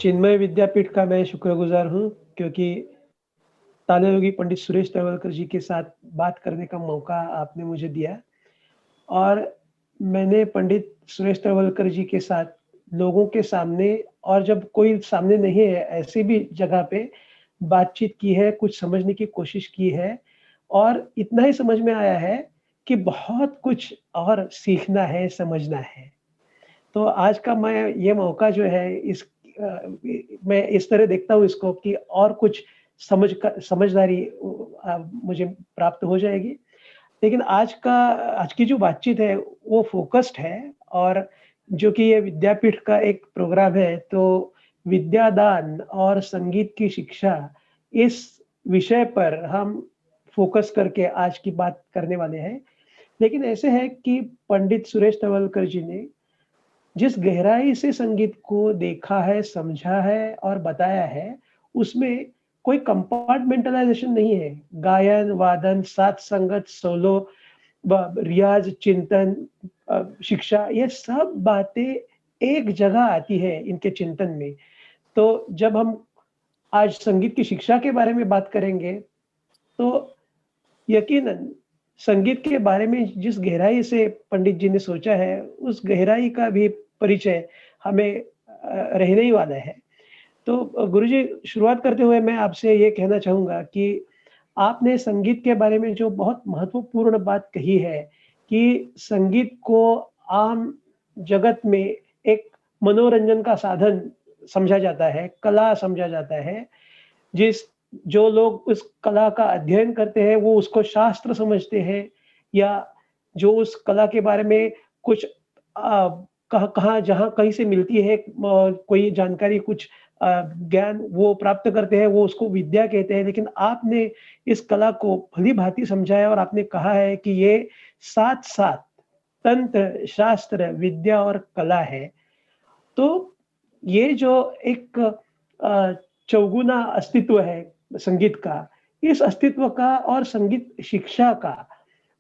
चिन्मय विद्यापीठ का मैं शुक्रगुज़ार हूँ क्योंकि तालायोगी पंडित सुरेश तवलकर जी के साथ बात करने का मौका आपने मुझे दिया और मैंने पंडित सुरेश तवलकर जी के साथ लोगों के सामने और जब कोई सामने नहीं है, ऐसी भी जगह पे बातचीत की है, कुछ समझने की कोशिश की है और इतना ही समझ में आया है कि बहुत कुछ और सीखना है, समझना है। तो आज का मैं ये मौका जो है मैं इस तरह देखता हूँ इसको कि और कुछ समझदारी मुझे प्राप्त हो जाएगी। लेकिन आज की जो बातचीत है वो फ़ोकस्ड है और जो कि ये विद्यापीठ का एक प्रोग्राम है, तो विद्यादान और संगीत की शिक्षा इस विषय पर हम फ़ोकस करके आज की बात करने वाले हैं। लेकिन ऐसे है कि पंडित सुरेश तवलकर जी ने जिस गहराई से संगीत को देखा है, समझा है और बताया है, उसमें कोई कंपार्टमेंटलाइज़ेशन नहीं है। गायन, वादन, साथ संगत, सोलो रियाज़, चिंतन शिक्षा ये सब बातें एक जगह आती है इनके चिंतन में। तो जब हम आज संगीत की शिक्षा के बारे में बात करेंगे, तो यकीनन संगीत के बारे में जिस गहराई से पंडित जी ने सोचा है, उस गहराई का भी परिचय हमें रहने ही वाला है। तो गुरुजी शुरुआत करते हुए मैं आपसे ये कहना चाहूँगा कि आपने संगीत के बारे में जो बहुत महत्वपूर्ण बात कही है कि संगीत को आम जगत में एक मनोरंजन का साधन समझा जाता है, कला समझा जाता है। जिस जो लोग उस कला का अध्ययन करते हैं, वो उसको शास्त्र समझते हैं या जो उस कला के बारे में कुछ कहाँ जहाँ कहीं से मिलती है कोई जानकारी कुछ ज्ञान वो प्राप्त करते हैं, वो उसको विद्या कहते हैं। लेकिन आपने इस कला को भली-भाँति समझाया और आपने कहा है कि ये साथ-साथ तंत्र, शास्त्र, विद्या और कला है। तो ये जो एक अ, चौगुना अस्तित्व है संगीत का, इस अस्तित्व का और संगीत शिक्षा का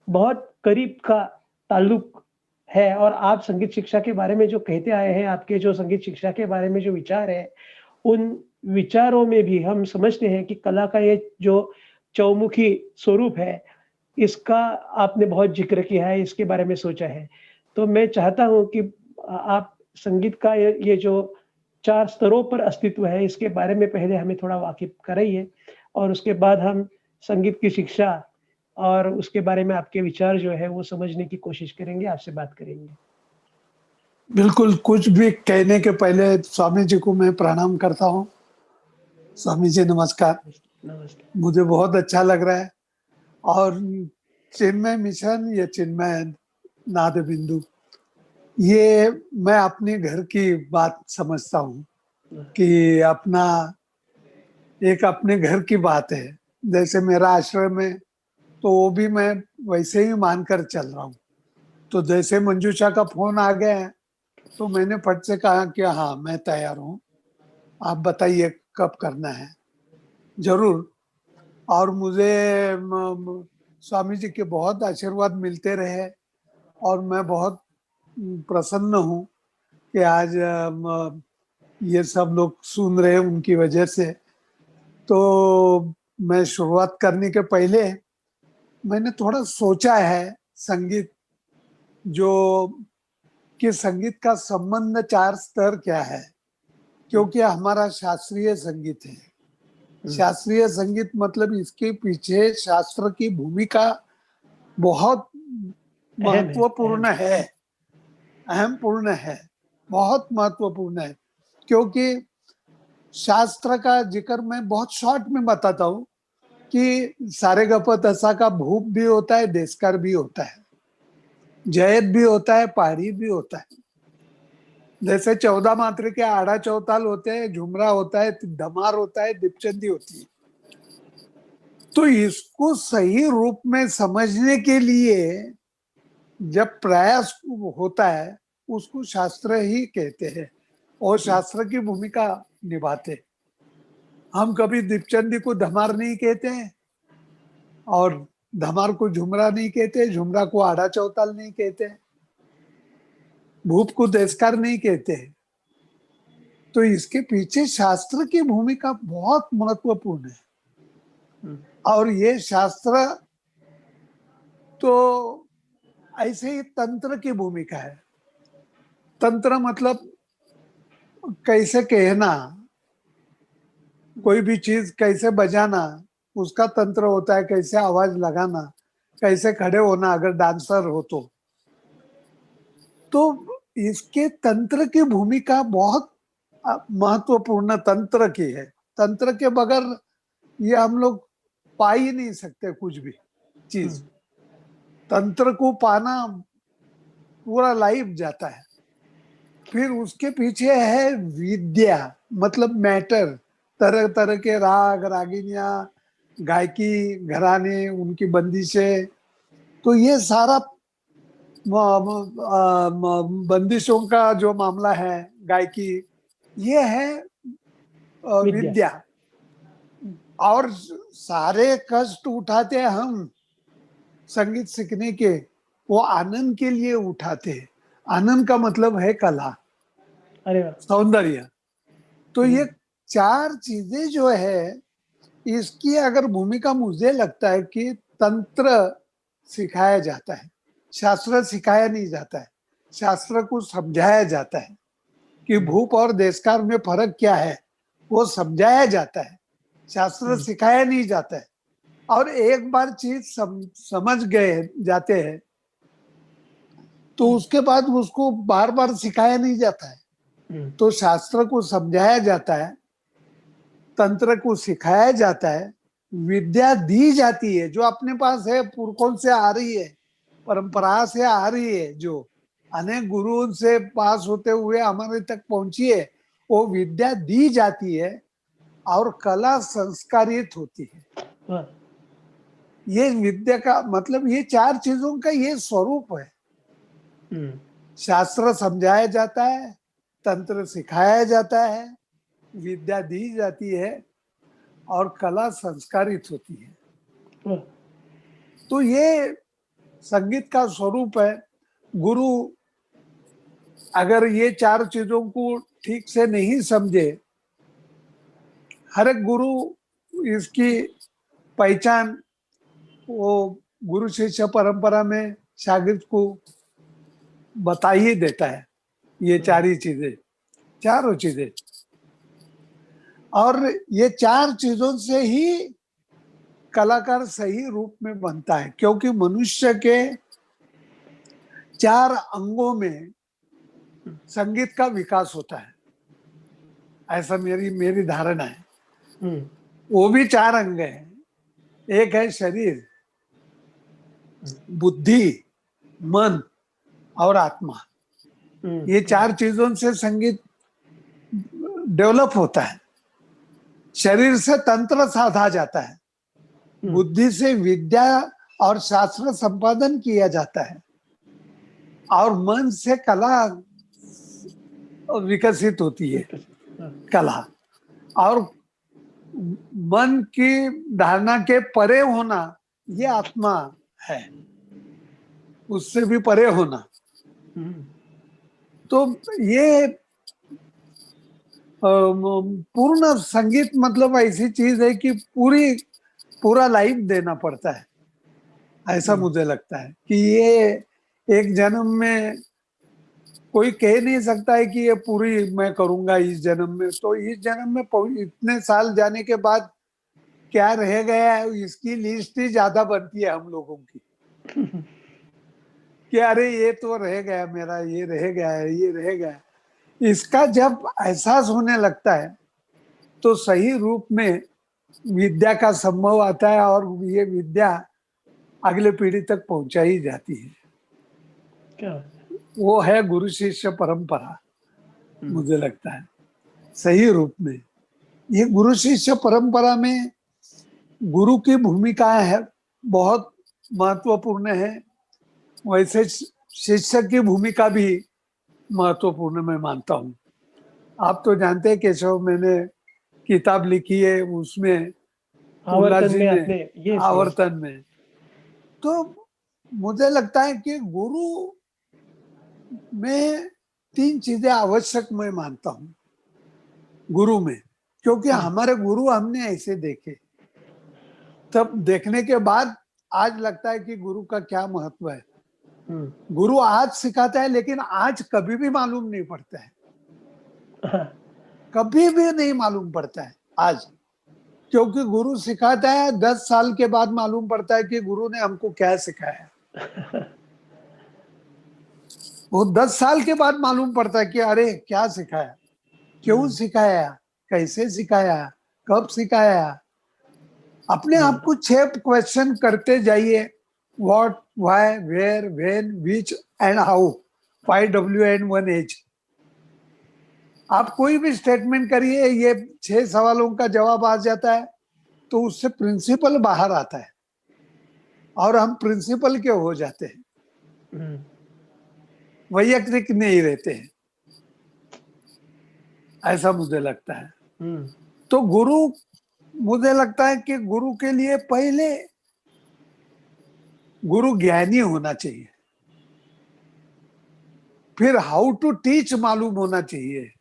बहुत करीब का ताल्लुक है और आप संगीत शिक्षा के बारे में जो कहते आए हैं, आपके जो संगीत शिक्षा के बारे में जो विचार हैं, उन विचारों में भी हम समझते हैं कि कला का ये जो चौमुखी स्वरूप है, इसका आपने बहुत ज़िक्र किया है, इसके बारे में सोचा है। तो मैं चाहता हूँ कि आप संगीत का ये जो 4 स्तरों पर अस्तित्व है, इसके बारे में पहले हमें थोड़ा वाकिफ़ कराइए और उसके बाद हम संगीत की शिक्षा और उसके बारे में आपके विचार जो है, वो समझने की कोशिश करेंगे, आपसे बात करेंगे। बिल्कुल, कुछ भी कहने के पहले स्वामी जी को मैं प्रणाम करता हूँ। स्वामी जी नमस्कार। नमस्ते। मुझे बहुत अच्छा लग रहा है और चिन्मय मिशन या चिन्मय नाद बिंदु, ये मैं अपने घर की बात समझता हूँ कि अपना एक अपने घर की बात है। जैसे मेरा आश्रम है, तो वो भी मैं वैसे ही मानकर चल रहा हूँ। तो जैसे मंजूषा का फ़ोन आ गया है, तो मैंने फट से कहा कि हाँ, मैं तैयार हूँ। आप बताइए कब करना है? ज़रूर। और मुझे म स्वामी जी के बहुत आशीर्वाद मिलते रहे और मैं बहुत प्रसन्न हूँ कि आज ये सब लोग सुन रहे हैं उनकी वजह से। तो मैं शुरुआत करने के पहले मैंने थोड़ा सोचा है संगीत जो कि संगीत का संबंध 4 स्तर क्या है? क्योंकि हमारा शास्त्रीय संगीत है। शास्त्रीय संगीत मतलब इसके पीछे शास्त्र की भूमिका बहुत अहम है, अहम। महत्वपूर्ण है, अहमपूर्ण है, बहुत महत्वपूर्ण है। क्योंकि शास्त्र का जिक्र मैं बहुत शॉर्ट में बताता हूँ कि सारेगपतसा का भूप भी होता है, देशकार भी होता है, जयत भी होता है, पहाड़ी भी होता है। जैसे 14 मात्रा के आड़ा चौताल होते हैं, झुमरा होता है, धमार होता है, दीपचंदी होती है। तो इसको सही रूप में समझने के लिए जब प्रयास होता है, उसको शास्त्र ही कहते हैं और शास्त्र की भूमिका निभाते हैं। हम कभी दीपचंदी को धमार नहीं कहते हैं और धमार को झुमरा नहीं कहते, झुमरा को आड़ा चौताल नहीं कहते, भूप को देशकार नहीं कहते। तो इसके पीछे शास्त्र की भूमिका बहुत महत्वपूर्ण है। हम्म, और ये शास्त्र तो ऐसे ही तंत्र की भूमिका है। तंत्र मतलब कैसे कहना, कोई भी चीज कैसे बजाना, उसका तंत्र होता है। कैसे आवाज लगाना, कैसे खड़े होना अगर डांसर हो तो इसके तंत्र की भूमिका बहुत महत्वपूर्ण तंत्र की है। तंत्र के बगैर ये हम लोग पा ही नहीं सकते कुछ भी चीज। हम्म, तंत्र को पाना पूरा लाइफ जाता है। फिर उसके पीछे है विद्या, मतलब मैटर, तरह तरह के राग रागिनियां, गायकी, घराने, उनकी बंदिशें। तो ये सारा बंदिशों का जो मामला है, गायकी, ये है विद्या। विद्या। और सारे कष्ट उठाते हैं हम संगीत सीखने के, वो आनंद के लिए उठाते हैं। आनंद का मतलब है कला, अरे वाह। सौंदर्य। तो ये हम्म, चार चीजें जो है, इसकी अगर भूमिका, मुझे लगता है कि तंत्र सिखाया जाता है, शास्त्र सिखाया नहीं जाता है। शास्त्र को समझाया जाता है कि हम्म, भूप और देशकाल में फर्क क्या है, वो समझाया जाता है। शास्त्र हम्म, सिखाया नहीं जाता है। और एक बार चीज समझ गए जाते हैं तो हम्म, उसके बाद उसको बार बार सिखाया नहीं जाता है। हम्म, तो शास्त्र को समझाया जाता है, तंत्र को सिखाया जाता है, विद्या दी जाती है जो अपने पास है, पुरखों से आ रही है, परंपरा से आ रही है, जो अनेक गुरुओं से पास होते हुए हमारे तक पहुंची है, वो विद्या दी जाती है और कला संस्कारित होती है। वाह। ये विद्या का मतलब ये चार चीजों का ये स्वरूप है। हम्म, शास्त्र समझाया जाता है, तंत्र सिखाया जाता है, विद्या दी जाती है और कला संस्कारित होती है। वाह। तो ये संगीत का स्वरूप है। गुरु अगर ये चार चीजों को ठीक से नहीं समझे, हर एक गुरु इसकी पहचान वो गुरु शिष्य परंपरा में शागिर्द को बता ही देता है। ये चार ही चीजें, चारों चीजें। और ये चार चीजों से ही कलाकार सही रूप में बनता है, क्योंकि मनुष्य के चार अंगों में संगीत का विकास होता है, ऐसा मेरी मेरी धारणा है। हम्म, वो भी चार अंग हैं। एक है शरीर, बुद्धि, मन और आत्मा। ये वाह। चार चीजों से संगीत डेवलप होता है। शरीर से तंत्र साधा जाता है, हम्म, बुद्धि से विद्या और शास्त्र संपादन किया जाता है, और मन से कला विकसित होती है। हाँ, कला और मन की धारणा के परे होना, ये आत्मा है, उससे भी परे होना। हम्म, तो ये पूर्ण संगीत मतलब ऐसी चीज है कि पूरा लाइफ देना पड़ता है। ऐसा हम्म, मुझे लगता है कि ये एक जन्म में कोई कह नहीं सकता है कि ये पूरी मैं करूंगा इस जन्म में। तो इस जन्म में इतने साल जाने के बाद क्या रह गया है, इसकी लिस्ट ही ज्यादा बनती है हम लोगों की, कि अरे ये तो रह गया मेरा, ये रह गया है, ये रह गया है। इसका जब एहसास होने लगता है तो सही रूप में विद्या का संभव आता है, और ये विद्या अगले पीढ़ी तक पहुंचाई जाती है। क्या बात है। वो है गुरु शिष्य परंपरा, हम्म, मुझे लगता है सही रूप में। ये गुरु शिष्य परंपरा में गुरु की भूमिका है, बहुत महत्वपूर्ण है। वैसे शिष्य की भूमिका भी महत्वपूर्ण मैं मानता हूँ। आप तो जानते हैं केशव, मैंने किताब लिखी है उसमें, पूर्णलाल आवर्तन जी में ने, आपने। Yes yes. आवर्तन में। तो मुझे लगता है कि गुरु में तीन चीजें आवश्यक मैं मानता हूँ। गुरु में, क्योंकि हम्म, हमारे गुरु हमने ऐसे देखे। तब देखने के बाद आज लगता है कि गुरु का क्या महत्व है। हम्म, गुरु आज सिखाता है, लेकिन आज कभी भी मालूम नहीं पड़ता है, हाँ, कभी भी नहीं मालूम पड़ता है आज। क्योंकि गुरु सिखाता है, 10 साल के बाद मालूम पड़ता है कि गुरु ने हमको क्या सिखाया। वो 10 साल के बाद मालूम पड़ता है कि अरे क्या सिखाया, क्यों हम्म, सिखाया, कैसे सिखाया, कब सिखाया। अपने हम्म, आप को 6 क्वेश्चन करते जाइए। What, why, where, when, which and how, 5 W and 1 H। आप कोई भी स्टेटमेंट करिए, ये 6 सवालों का जवाब आ जाता है, तो उससे प्रिंसिपल बाहर आता है और हम प्रिंसिपल के हो जाते हैं, हम्म, वैयक्तिक नहीं रहते हैं। ऐसा मुझे लगता है। हम्म, तो गुरु, मुझे लगता है कि गुरु के लिए पहले गुरु ज्ञानी होना चाहिए, फिर हाउ टू टीच मालूम होना चाहिए,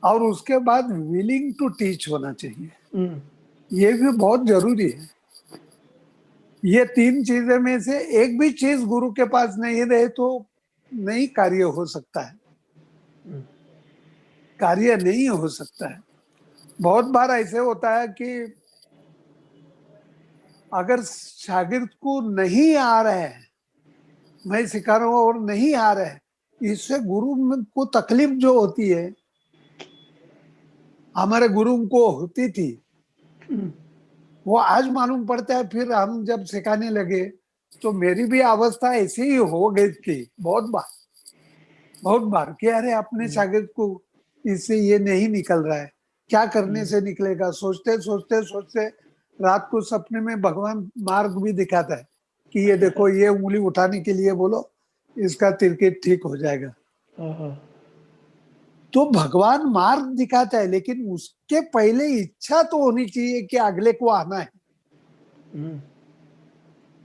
और उसके बाद विलिंग टू टीच होना चाहिए। हम्म, ये भी बहुत जरूरी है। ये 3 चीजें में से एक भी चीज गुरु के पास नहीं रहे तो नहीं कार्य हो सकता है, हम्म, कार्य नहीं हो सकता है। बहुत बार ऐसे होता है कि अगर शागिर्द को नहीं आ रहा है, मैं सिखा रहा हूं और नहीं आ रहा है, इससे गुरु को तकलीफ जो होती है, हमारे गुरु को होती थी, हम्म, वो आज मालूम पड़ता है। फिर हम जब सिखाने लगे तो मेरी भी अवस्था ऐसी ही हो गई थी बहुत बार, बहुत बार कि अरे अपने हम्म, शागिर्द को इससे ये नहीं निकल रहा है, क्या करने हम्म, से निकलेगा। सोचते सोचते सोचते रात को सपने में भगवान मार्ग भी दिखाता है कि ये देखो, ये उंगली उठाने के लिए बोलो, इसका तिरकिट ठीक हो जाएगा। हाँ, हाँ, तो भगवान मार्ग दिखाता है, लेकिन उसके पहले इच्छा तो होनी चाहिए कि अगले को आना है। हम्म,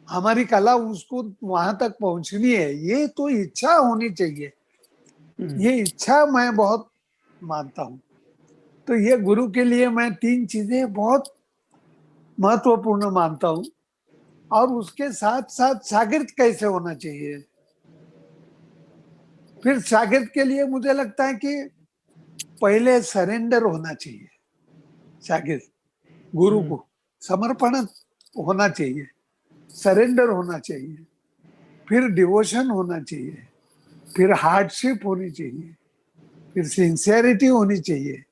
हमारी कला उसको वहां तक पहुंचनी है, ये तो इच्छा होनी चाहिए। हम्म, ये इच्छा मैं बहुत मानता हूं। तो ये गुरु के लिए मैं 3 चीजें बहुत महत्वपूर्ण मानता हूं। और उसके साथ साथ शागिर्द कैसे होना चाहिए। फिर शागिर्द के लिए मुझे लगता है कि पहले सरेंडर होना चाहिए। शागिर्द गुरु हम्म, को समर्पण होना चाहिए, सरेंडर होना चाहिए, फिर डिवोशन होना चाहिए, फिर हार्डशिप होनी चाहिए, फिर सिंसियरिटी होनी चाहिए,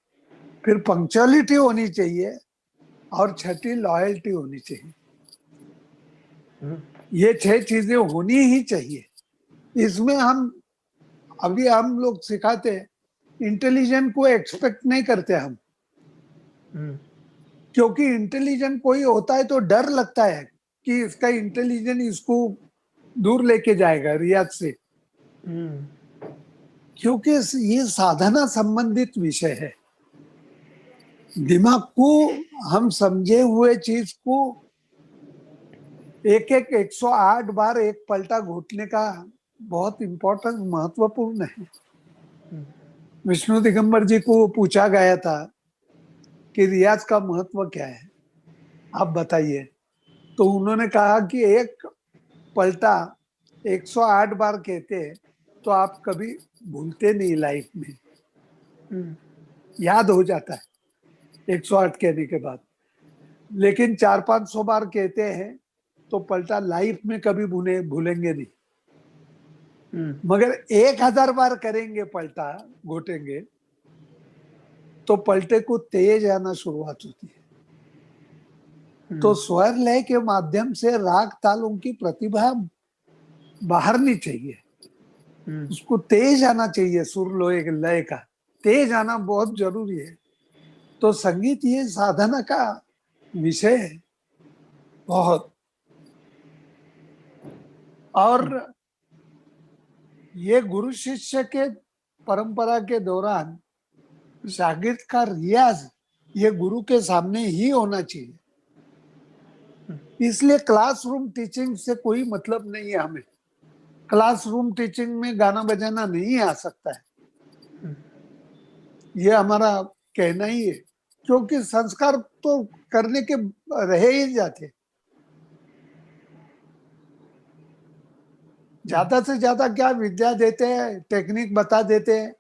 फिर पंक्चुअलिटी होनी चाहिए, और छठी लॉयल्टी होनी चाहिए। हम्म, ये 6 चीजें होनी ही चाहिए। इसमें हम, अभी हम लोग सिखाते हैं, इंटेलिजेंट को एक्सपेक्ट नहीं करते हम, हम्म, क्योंकि इंटेलिजेंट कोई होता है तो डर लगता है कि इसका इंटेलिजेंट इसको दूर लेके जाएगा रियाज से, हम्म, क्योंकि ये साधना संबंधित विषय है। दिमाग को, हम समझे हुए चीज को एक एक 108 बार एक पलटा घोटने का बहुत इंपॉर्टेंट, महत्वपूर्ण है। विष्णु दिगंबर जी को पूछा गया था कि रियाज का महत्व क्या है, आप बताइए। तो उन्होंने कहा कि एक पलटा 108 बार कहते हैं तो आप कभी भूलते नहीं लाइफ में, हम्म, याद हो जाता है 108 कहने के बाद। लेकिन 400-500 बार कहते हैं तो पलटा लाइफ में कभी भूलेंगे नहीं। हम्म, मगर 1000 बार करेंगे पलटा, घोटेंगे, तो पलटे को तेज आना शुरुआत होती है। तो हम्म, स्वर लय के माध्यम से राग तालों की प्रतिभा बाहरनी चाहिए, हम्म, उसको तेज आना चाहिए। सुर लोए लय का तेज आना बहुत जरूरी है। तो संगीत ये साधना का विषय है बहुत। और ये गुरु शिष्य के परंपरा के दौरान शागिर्द का रियाज ये गुरु के सामने ही होना चाहिए। इसलिए क्लासरूम टीचिंग से कोई मतलब नहीं है हमें। क्लासरूम टीचिंग में गाना बजाना नहीं आ सकता है। ये हमारा कहना ही है, क्योंकि संस्कार तो करने के रहे ही जाते। ज्यादा से ज्यादा क्या विद्या देते हैं, टेक्निक बता देते हैं,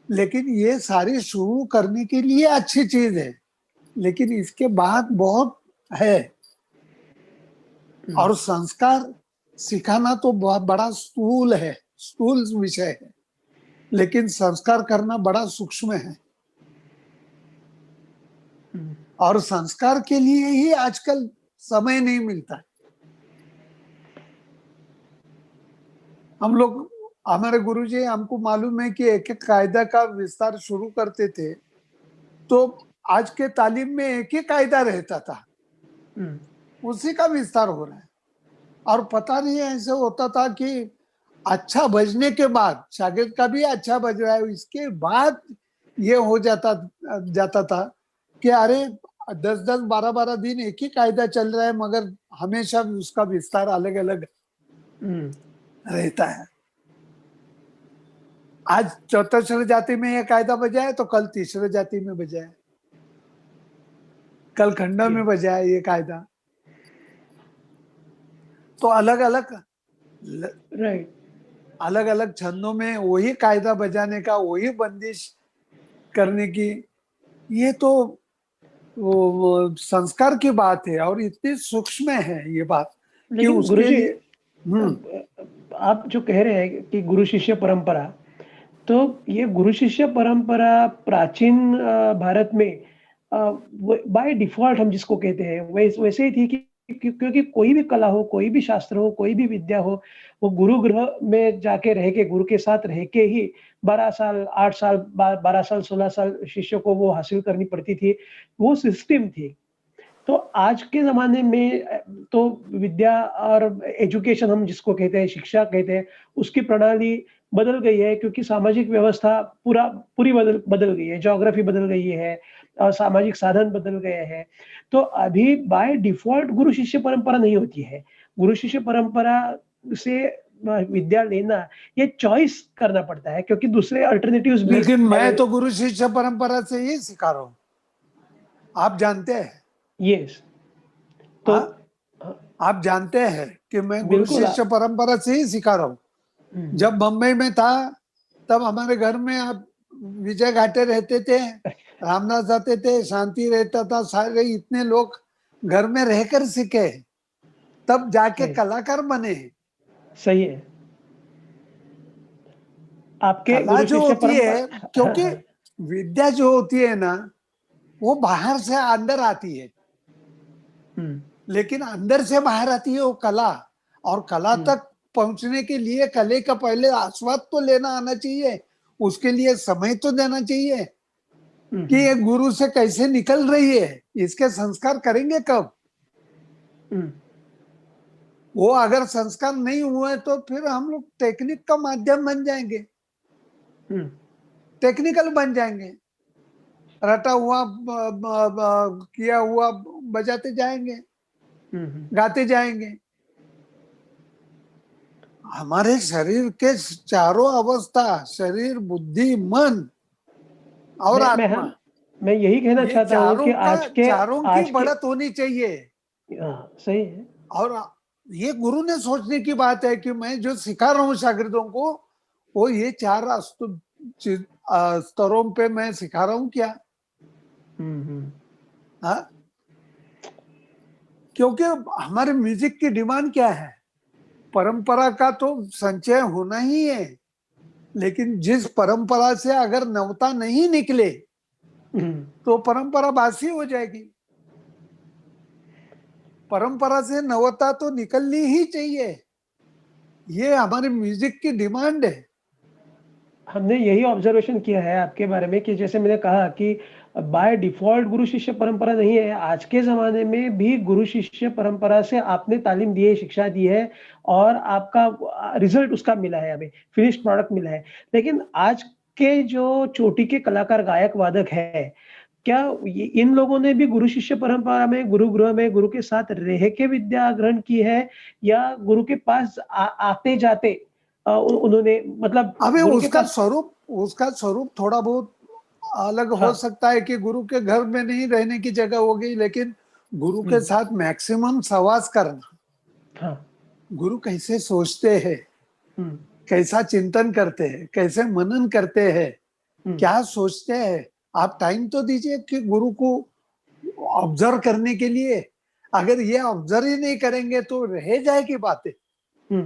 लेकिन ये सारी शुरू करने के लिए अच्छी चीज है, लेकिन इसके बाद बहुत है। और संस्कार सिखाना तो बहुत बड़ा स्थूल है, स्थूल विषय है, लेकिन संस्कार करना बड़ा सूक्ष्म है। और संस्कार के लिए ही आजकल समय नहीं मिलता। हम लोग, हमारे गुरुजी, हमको मालूम है कि एक एक कायदा का विस्तार शुरू करते थे, तो आज के तालीम में एक ही कायदा रहता था, उसी का विस्तार हो रहा है। और पता नहीं ऐसे होता था कि अच्छा बजने के बाद, शागिर्द का भी अच्छा बज रहा है, इसके बाद ये हो जाता था कि अरे 10-10, 12-12 दिन एक ही कायदा चल रहा है, मगर हमेशा उसका विस्तार अलग अलग रहता है। आज चौथी जाति में यह कायदा बजा है, तो कल तीसरे जाति में बजा है, कल खंडा में बजा है ये कायदा। तो अलग अलग राइट, अलग अलग छंदों में वही कायदा बजाने का, वही बंदिश करने की, ये तो वो संस्कार की बात है, और इतनी सूक्ष्म है ये बात कि लेकिन उसके गुरुजी, लिए आप जो कह रहे हैं कि गुरु शिष्य परंपरा, तो ये गुरु शिष्य परंपरा प्राचीन भारत में बाय डिफॉल्ट हम जिसको कहते हैं वैसे ही थी कि क्योंकि कोई भी कला हो, कोई भी शास्त्र हो, कोई भी विद्या हो, वो गुरु गृह में जाके रह के, गुरु के साथ रह के ही 12 साल, 8 साल, 12 साल, 16 साल शिष्य को वो हासिल करनी पड़ती थी। वो सिस्टम थी। तो आज के ज़माने में तो विद्या और एजुकेशन हम जिसको कहते हैं, शिक्षा कहते हैं, उसकी प्रणाली बदल गई है क्योंकि सामाजिक व्यवस्था पूरी बदल गई है, ज्योग्राफी बदल गई है और सामाजिक साधन बदल गए हैं। तो अभी बाय डिफ़ॉल्ट गुरु शिष्य परंपरा नहीं होती है। गुरु शिष्य परंपरा से विद्या लेना, ये चॉइस करना पड़ता है क्योंकि दूसरे अल्टरनेटिव्स भी लेकिन मैं तो गुरु शिष्य परंपरा से ही सिखा रहा हूँ, आप जानते हैं। यस, तो हाँ, आप जानते हैं कि मैं गुरु बिल्कुल शिष्य परंपरा से ही सिखा रहा हूँ। जब बम्बई में था, तब हमारे घर में आप विजय घाटे रहते थे, रामदास आते थे, शांति रहता था, सारे इतने लोग घर में रहकर सीखे, तब जाके कलाकार बने। सही है। आपके कला गुरु जो शिष्य होती है, परंपरा हाँ, क्योंकि हाँ। विद्या जो होती है ना, वो बाहर से अंदर आती है, लेकिन अंदर से बाहर आती है वो कला। और कला तक पहुंचने के लिए कले का पहले आस्वाद तो लेना आना चाहिए, उसके लिए समय तो देना चाहिए कि ये गुरु से कैसे निकल रही है, इसके संस्कार करेंगे कब। वो अगर संस्कार नहीं हुए तो फिर हम लोग टेक्निक का माध्यम बन जाएंगे, टेक्निकल बन जाएंगे, रटा हुआ किया हुआ बजाते जाएंगे, गाते जाएंगे। हमारे शरीर के चारों अवस्था, शरीर, बुद्धि, मन और मैं मैं आत्मा, हाँ, मैं यही कहना ये चाहता हूँ कि चारों की आज के बढ़त होनी चाहिए। हाँ, सही है। और ये गुरु ने सोचने की बात है कि मैं जो सिखा रहा हूँ शागिर्दों को, वो ये चार स्तरों पे मैं सिखा रहा हूँ क्या। हाँ, क्योंकि हमारे म्यूजिक की डिमांड क्या है, परंपरा का तो संचय होना ही है, लेकिन जिस परंपरा से अगर नवता नहीं निकले तो परंपरा बासी हो जाएगी। परंपरा से नवता तो निकलनी ही चाहिए, ये हमारे म्यूजिक की डिमांड है। हमने यही ऑब्जर्वेशन किया है आपके बारे में कि जैसे मैंने कहा कि बाय डिफॉल्ट गुरु शिष्य परंपरा नहीं है। आज के ज़माने में भी गुरु शिष्य परंपरा से आपने तालीम दी है, शिक्षा दी है और आपका रिज़ल्ट उसका मिला है हमें, फिनिश्ड प्रोडक्ट मिला है। लेकिन आज के जो चोटी के कलाकार, गायक, वादक हैं, क्या ये इन लोगों ने भी गुरु शिष्य परंपरा में, गुरु गृह में गुरु के साथ रह के विद्या ग्रहण की है या गुरु के पास आते-जाते उन्होंने मतलब अबे गुरु के उसका पास स्वरूप, उसका स्वरूप थोड़ा बहुत अलग हो हाँ, सकता है कि गुरु के घर में नहीं रहने की जगह हो गई, लेकिन गुरु के हुँ, साथ मैक्सिमम सहवास करना, हाँ, गुरु कैसे सोचते हैं, हुँ, कैसा चिंतन करते हैं, कैसे मनन करते हैं, हुँ, क्या सोचते हैं, आप टाइम तो दीजिए कि गुरु को ऑब्जर्व करने के लिए। अगर ये ऑब्जर्व ही नहीं करेंगे तो रह जाएगी बातें। हुँ,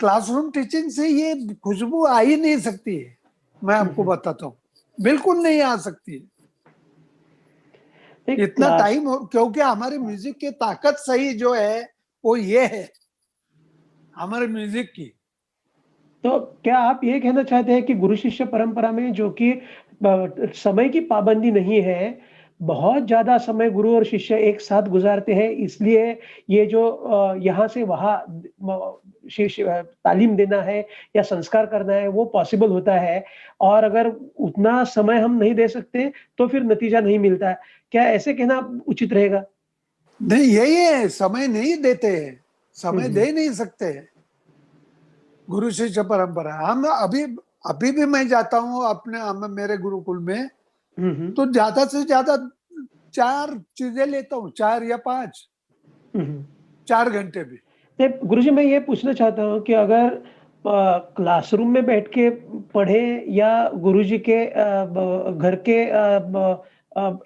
क्लासरूम टीचिंग से ये खुशबू आ ही नहीं सकती है, मैं हुँ, आपको हुँ। बताता हूँ, बिल्कुल नहीं आ सकती है। एक इतना क्लास टाइम हो, क्योंकि हमारी म्यूजिक की ताकत सही जो है वो ये है, हमारे म्यूजिक की। तो क्या आप ये कहना चाहते हैं कि गुरु शिष्य परंपरा में जो कि समय की पाबंदी नहीं है, बहुत ज़्यादा समय गुरु और शिष्य एक साथ गुज़ारते हैं, इसलिए ये जो यहाँ से वहाँ तालीम देना है या संस्कार करना है, वो पॉसिबल होता है और अगर उतना समय हम नहीं दे सकते, तो फिर नतीजा नहीं मिलता है। क्या ऐसे कहना उचित रहेगा? नहीं, यही है, समय नहीं देते हैं, हुँ, समय हुँ। दे नहीं सकते हैं। गुरु शिष्य परंपरा हम अभी अभी भी मैं जाता हूँ अपने मेरे गुरुकुल में, हुँ, हुँ। तो ज्यादा से ज्यादा 4 चीजें लेता हूँ, 4 या 5, हुँ, हुँ। 4 घंटे भी। नहीं, गुरुजी मैं ये पूछना चाहता हूँ कि अगर क्लासरूम में बैठ के पढ़े या गुरुजी के घर के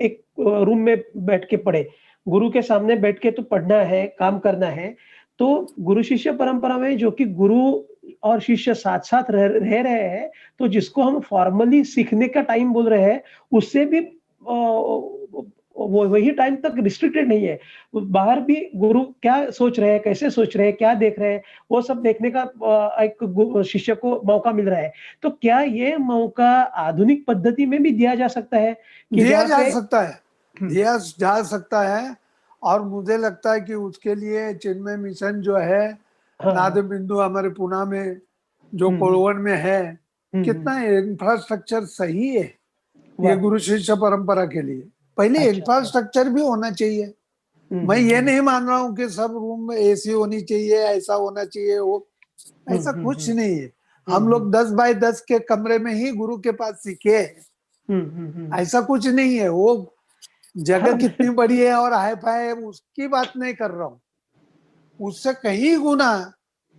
एक रूम में बैठ के पढ़े, गुरु के सामने बैठ के तो पढ़ना है, काम करना है, तो गुरु शिष्य परंपरा में जो कि गुरु और शिष्य साथ-साथ रह रहे हैं, तो जिसको हम फॉर्मली सीखने का टाइम बोल रहे हैं, उससे भी वो वही टाइम तक रिस्ट्रिक्टेड नहीं है। बाहर भी गुरु क्या सोच रहे हैं, कैसे सोच रहे हैं, क्या देख रहे हैं, वो सब देखने का एक शिष्य को मौका मिल रहा है। तो क्या ये मौका आधुनिक पद्धति में भी दिया जा सकता है कि दिया जहाँ जा पे सकता है, हुँ, दिया जा सकता है। और मुझे लगता है कि उसके लिए चिन्मय मिशन जो है, हाँ, नाद हाँ। बिंदु हमारे पुणे में जो हुँ, हुँ। कोलवन में है, हुँ, हुँ। कितना इंफ्रास्ट्रक्चर सही है ये वाह! गुरु शिष्य परंपरा के लिए। पहले अच्छा, अच्छा। इंफ्रास्ट्रक्चर भी होना चाहिए। हुँ, मैं हुँ, ये हुँ। नहीं मान रहा हूँ कि सब रूम में एसी होनी चाहिए, ऐसा होना चाहिए, वो हुँ, ऐसा हुँ, कुछ हुँ। नहीं है। हुँ, हम हुँ। लोग 10 बाय 10 के कमरे में ही गुरु के पास सीखे हैं। हुँ, हुँ, हुँ। ऐसा कुछ नहीं है। वो जगह हाँ, कितनी बड़ी है और हाई फाई है, उसकी बात नहीं कर रहा हूँ। उससे कहीं गुना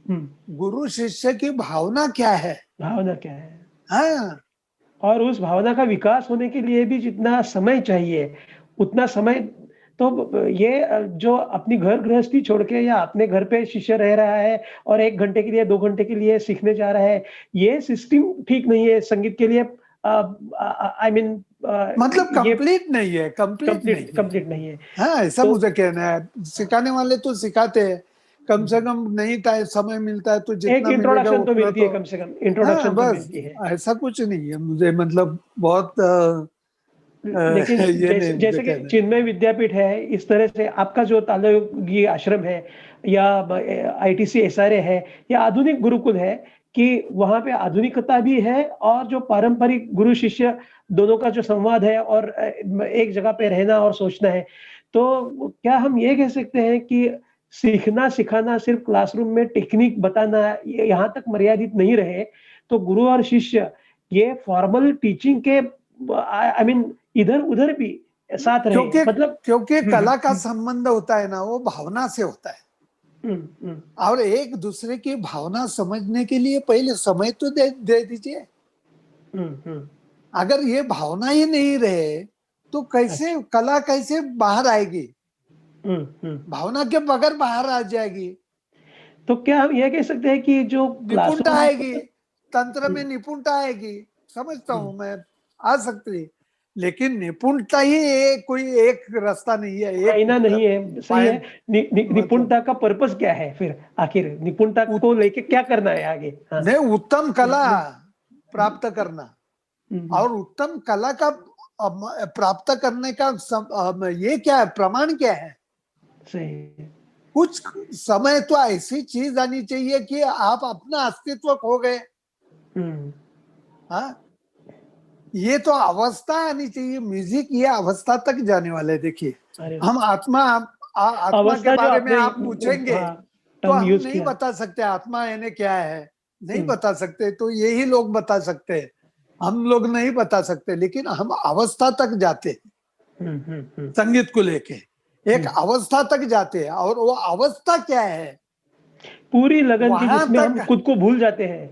हुँ, गुरु शिष्य की भावना क्या है। भावना क्या है? हाँ, और उस भावना का विकास होने के लिए भी जितना समय चाहिए, उतना समय तो ये जो अपनी घर गृहस्थी छोड़ के या अपने घर पे शिष्य रह रहा है और 1 घंटे के लिए, 2 घंटे के लिए सीखने जा रहा है, ये सिस्टम ठीक नहीं है संगीत के लिए आई मीन मतलब ये कंप्लीट नहीं है, कंप्लीट नहीं कंप्लीट है। कंप्लीट नहीं है। हाँ, ऐसा तो मुझे कहना है। सिखाने वाले तो सिखाते हैं, कम से कम नहीं टाइम समय मिलता है तो एक जितना मिलेगा इंट्रोडक्शन तो उतना मिलती है तो। कम से कम, हाँ, इंट्रोडक्शन तो बस मिलती है। ऐसा कुछ नहीं है मुझे, मतलब बहुत लेकिन ये जैसे नहीं मुझे जैसे कि कहना है। चिन्मय विद्यापीठ है, इस तरह से आपका जो तालव्य आश्रम है या आईटीसी एसआरए है या आधुनिक गुरुकुल है कि वहाँ पे आधुनिकता भी है और जो पारंपरिक गुरु शिष्य दोनों का जो संवाद है और एक जगह पे रहना और सोचना है। तो क्या हम ये कह सकते हैं कि सीखना सिखाना सिर्फ क्लासरूम में टेक्निक बताना ये यहाँ तक मर्यादित नहीं रहे, तो गुरु और शिष्य ये फॉर्मल टीचिंग के आई मीन इधर-उधर भी साथ रहे क्योंकि मतलब क्योंकि हुँ, हुँ, कला का हुँ, संबंध होता है ना, वो भावना से होता है। हुँ, हुँ, और एक दूसरे की भावना समझने के लिए पहले समय तो दे दीजिए। हुँ, हुँ, अगर ये भावना ही नहीं रहे तो कैसे अच्छा, कला कैसे बाहर आएगी। हुँ, हुँ। भावना के बगैर बाहर आ जाएगी। तो क्या हम ये कह सकते हैं कि जो निपुणता क्लासरूम आएगी, तंत्र हुँ, में निपुणता आएगी, समझता हुँ, हूं मैं, आ सकती है। लेकिन निपुणता ही कोई एक रास्ता नहीं है, एक आईना नहीं है, सही है। पॉइंट, नि नि मतलब निपुणता का पर्पज़ क्या है फिर आखिर? निपुणता को उत, लेके क्या करना है आगे? हाँ, ने उत्तम कला नि हुँ, प्राप्त करना। हुँ, हुँ, और उत्तम कला का प्राप्त करने का ये क्या है, प्रमाण क्या है। सही है। कुछ समय तो ऐसी चीज आनी चाहिए कि आप अपना अस्तित्व खो गए। हुँ, हाँ, ये तो अवस्था आनी चाहिए। म्यूजिक ये अवस्था तक जाने वाला है। देखिए, अरे हम वाह! आत्मा के अवस्था जो बारे में आपने आप पूछेंगे हाँ, तो टर्म हम यूज़ नहीं किया। बता सकते आत्मा यानी क्या है, नहीं हुँ, बता सकते, तो यही लोग बता सकते हैं। हम लोग नहीं बता सकते, लेकिन हम अवस्था तक जाते हैं संगीत को लेके, एक अवस्था तक जाते हैं, और वो अवस्था क्या है, पूरी लगन की वहां जिसमें हम तक खुद को भूल जाते हैं।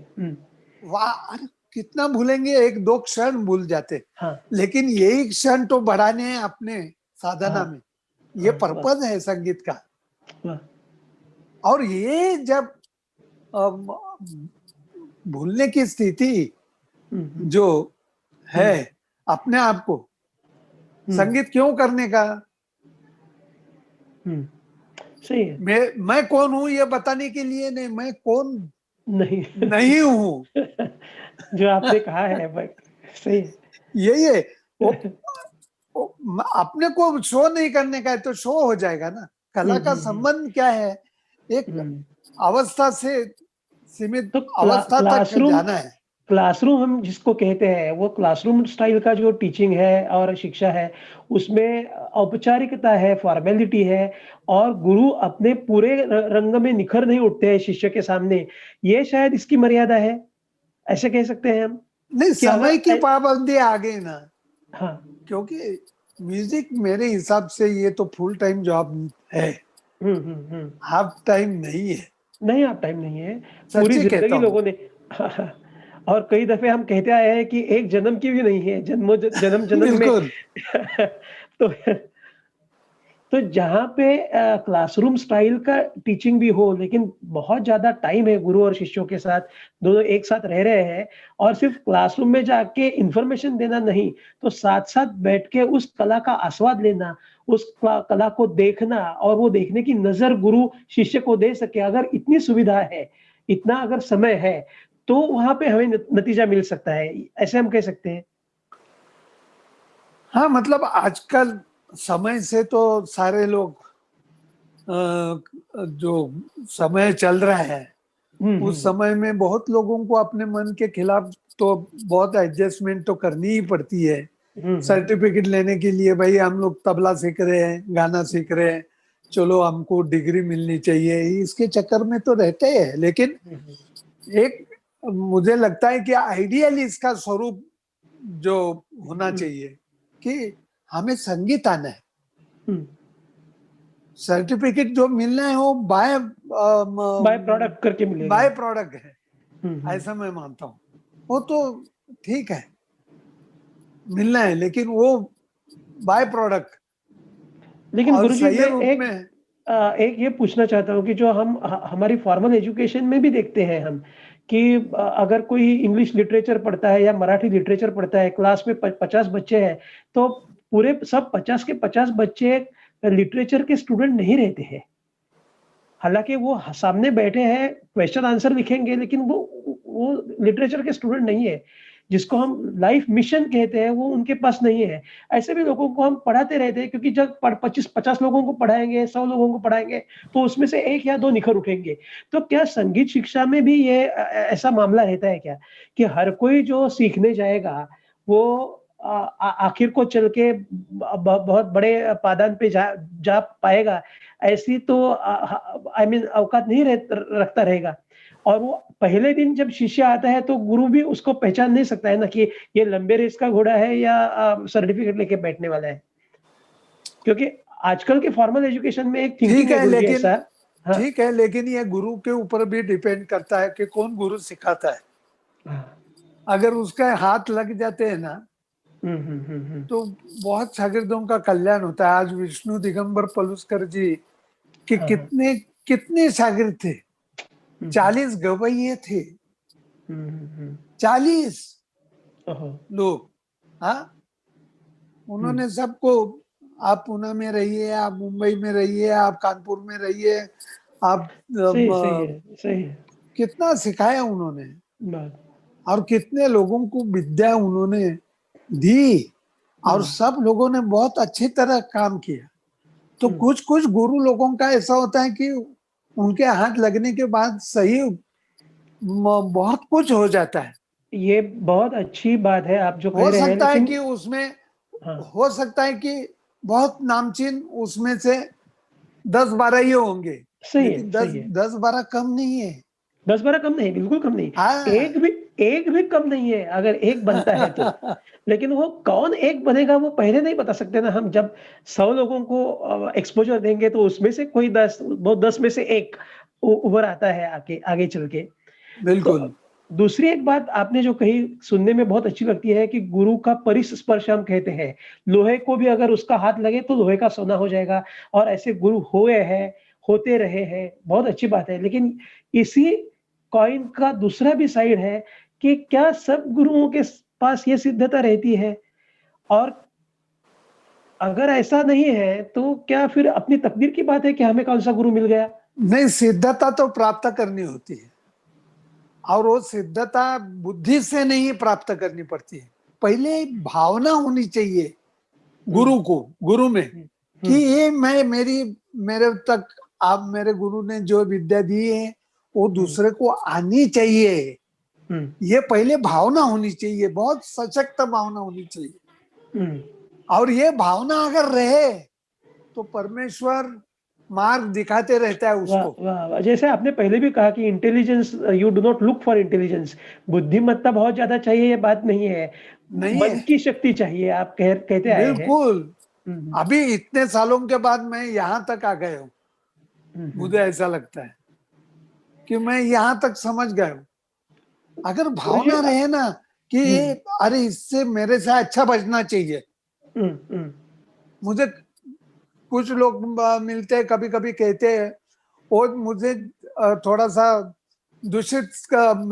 अरे कितना भूलेंगे, एक दो क्षण भूल जाते, हाँ, लेकिन यही क्षण तो बढ़ाने हैं अपने साधना हाँ, में। ये हाँ, वाह! पर्पज है संगीत का। वाह! और ये जब अम, भूलने की स्थिति हुँ, हुँ, जो हुँ, है अपने आप को, हुँ, संगीत क्यों करने का, हुँ, सही है। मैं कौन हूं ये बताने के लिए नहीं, मैं कौन नहीं नहीं हूं। जो आपने कहा है सही है। यही है वो, अपने को शो नहीं करने का है तो शो हो जाएगा ना। कला हुँ, का हुँ, हुँ, संबंध क्या है, एक हुँ। अवस्था से सीमित तो अवस्था तक क्लासरूम जाना है। क्लासरूम हम जिसको कहते हैं, वो क्लासरूम स्टाइल का जो टीचिंग है और शिक्षा है, उसमें औपचारिकता है, फॉर्मेलिटी है और गुरु अपने पूरे रंग में निखर नहीं उठते हैं शिष्य के सामने। ये शायद इसकी मर्यादा है, ऐसे कह सकते हैं हम नहीं, कि समय की अगर पाबंदी आ गई ना, हाँ। क्योंकि म्यूजिक मेरे हिसाब से ये तो फुल टाइम जॉब है, हुँ, हुँ, हुँ। हाफ टाइम नहीं है। नहीं, आप टाइम नहीं है। पूरी सच्ची कहता ज़िंदगी हूँ। लोगों ने और कई दफ़े हम कहते आए हैं कि एक जन्म की भी नहीं है, जन्म-जन्म में बिल्कुल। तो तो जहाँ पे क्लासरूम स्टाइल का टीचिंग भी हो, लेकिन बहुत ज़्यादा टाइम है गुरु और शिष्यों के साथ, दोनों एक साथ रह रहे हैं और सिर्फ़ क्लासरूम में जाके इन्फॉर्मेशन देना नहीं, तो साथ-साथ बैठ के उस कला का आस्वाद लेना, उस कला को देखना और वो देखने की नज़र गुरु शिष्य को दे सके, अगर इतनी सुविधा है, इतना अगर समय है, तो वहाँ पे हमें नतीजा मिल सकता है। ऐसे हम कह सकते हैं। हाँ, मतलब आजकल समय से तो सारे लोग जो समय चल रहा है, हुँ, उस हुँ। समय में बहुत लोगों को अपने मन के खिलाफ तो बहुत एडजस्टमेंट तो करनी ही पड़ती है। हुँ, हुँ। सर्टिफिकेट लेने के लिए भाई हम लोग तबला सीख रहे हैं, गाना सीख रहे हैं, चलो हमको डिग्री मिलनी चाहिए, इसके चक्कर में तो रहते हैं। लेकिन हुँ, हुँ। एक मुझे लगता है कि आइडियली इसका स्वरूप जो होना हुँ, चाहिए कि हमें संगीत आना है, हुँ। सर्टिफिकेट जो मिलना है वो बाय प्रोडक्ट करके मिलेगा। बाय प्रोडक्ट है, हुँ, हुँ। ऐसा मैं मानता हूँ। वो तो ठीक है, मिलना है, लेकिन वो बाय प्रोडक्ट लेकिन और गुरुजी सही मैं रूप में। एक ये पूछना चाहता हूँ कि जो हम हमारी फॉर्मल एजुकेशन में भी देखते हैं हम कि अगर कोई इंग्लिश लिटरेचर पढ़ता है या मराठी लिटरेचर पढ़ता है, क्लास में प 50 बच्चे हैं, तो पूरे सब 50 के 50 बच्चे लिटरेचर के स्टूडेंट नहीं रहते हैं। हालाँकि वो सामने बैठे हैं, क्वेश्चन आंसर लिखेंगे लेकिन वो लिटरेचर के स्टूडेंट नहीं है। जिसको हम लाइफ मिशन कहते हैं वो उनके पास नहीं है। ऐसे भी लोगों को हम पढ़ाते रहते हैं क्योंकि जब 25-50 लोगों को पढ़ाएँगे, 100 लोगों को पढ़ाएँगे तो उसमें से 1 या 2 निखर उठेंगे। तो क्या संगीत शिक्षा में भी ये ऐसा मामला रहता है क्या? कि हर कोई जो सीखने जाएगा वो आखिर को चल के बहुत बड़े पादान पे जा जा पाएगा ऐसी तो आई मीन औकात नहीं रखता रहेगा। और वो पहले दिन जब शिष्य आता है तो गुरु भी उसको पहचान नहीं सकता है ना कि ये लंबे रेस का घोड़ा है या सर्टिफिकेट लेके बैठने वाला है। क्योंकि आजकल के फॉर्मल एजुकेशन में एक थिंकिंग ठीक है है, गुरुजी लेकिन ऐसा हाँ। ठीक है, लेकिन ये गुरु के ऊपर भी डिपेंड करता है कि कौन गुरु सिखाता है। हाँ। अगर उसका हाथ लग जाते हैं ना, हुँ, हुँ, हुँ, हुँ। तो बहुत शागिर्दों का कल्याण होता है। आज विष्णु दिगंबर पलुस्कर जी के हाँ, हाँ। कितने कितने शागिर्द थे, हुँ, हुँ। 40 गवैये थे, हुँ, हुँ, हुँ। 40 ओहो! लोग। हाँ, हुँ। उन्होंने सबको, आप पुणे में रहिए, आप मुंबई में रहिए, आप कानपुर में रहिए, आप सही है, सही है। कितना सिखाया उन्होंने, बात और कितने लोगों को विद्या उन्होंने दी, और हुँ, सब लोगों ने बहुत अच्छी तरह काम किया। तो हुँ। कुछ कुछ गुरु लोगों का ऐसा होता है कि उनके हाथ लगने के बाद सही बहुत कुछ हो जाता है। ये बहुत अच्छी बात है आप जो कह हो रहे हैं सकता है लेकिन कि उसमें, हाँ, हो सकता है कि बहुत नामचीन उसमें से 10-12 ही होंगे, सही है, लेकिन दस सही है। दस बारह कम नहीं है। 10-12 कम नहीं, बिल्कुल कम नहीं। हाँ, एक भी एक भी कम नहीं है अगर एक बनता है तो। लेकिन वो कौन एक बनेगा वो पहले नहीं बता सकते ना हम। जब 100 लोगों को एक्सपोज़र देंगे तो उसमें से कोई 10 वो 10 में से 1 उ उभर आता है आगे आगे चल के। तो बिल्कुल। दूसरी एक बात आपने जो कही सुनने में बहुत अच्छी लगती है कि गुरु का परिस्पर्श हम कहते हैं। लोहे को भी अगर उसका हाथ लगे तो लोहे का सोना हो जाएगा और ऐसे गुरु हुए हैं, होते रहे हैं, बहुत अच्छी बात है। लेकिन इसी कॉइन का दूसरा भी साइड है कि क्या सब गुरुओं के पास ये सिद्धता रहती है? और अगर ऐसा नहीं है, तो क्या फिर अपनी तकदीर की बात है कि हमें कौन-सा गुरु मिल गया? नहीं, सिद्धता तो प्राप्त करनी होती है और वो सिद्धता बुद्धि से नहीं प्राप्त करनी पड़ती है। पहले भावना होनी चाहिए हुँ, गुरु में हुँ, कि हुँ, ये मेरे तक आप मेरे गुरु ने जो विद्या दी है वो हुँ, दूसरे को आनी चाहिए। हुँ, ये पहले भावना होनी चाहिए, बहुत सशक्त भावना होनी चाहिए। हुँ। और ये भावना अगर रहे तो परमेश्वर मार्ग दिखाते रहता है वाह! उसको। वाह! वाह! जैसे आपने पहले भी कहा कि intelligence you do not look for intelligence. बुद्धिमत्ता बहुत ज़्यादा चाहिए ये बात नहीं है। नहीं है, मन की शक्ति चाहिए आप कहते आए हैं। बिल्कुल। हुँ, हुँ, अभी इतने सालों के बाद मैं यहाँ तक आ गया हूँ। हुँ, हुँ। मुझे ऐसा लगता है कि मैं यहाँ तक समझ गया हूँ। अगर गुरुजी भावना रहे ना कि हुँ, अरे इससे मेरे से अच्छा बचना चाहिए। हुँ, हुँ, मुझे कुछ लोग मिलते हैं, कभी-कभी कहते हैं और मुझे थोड़ा सा दूषित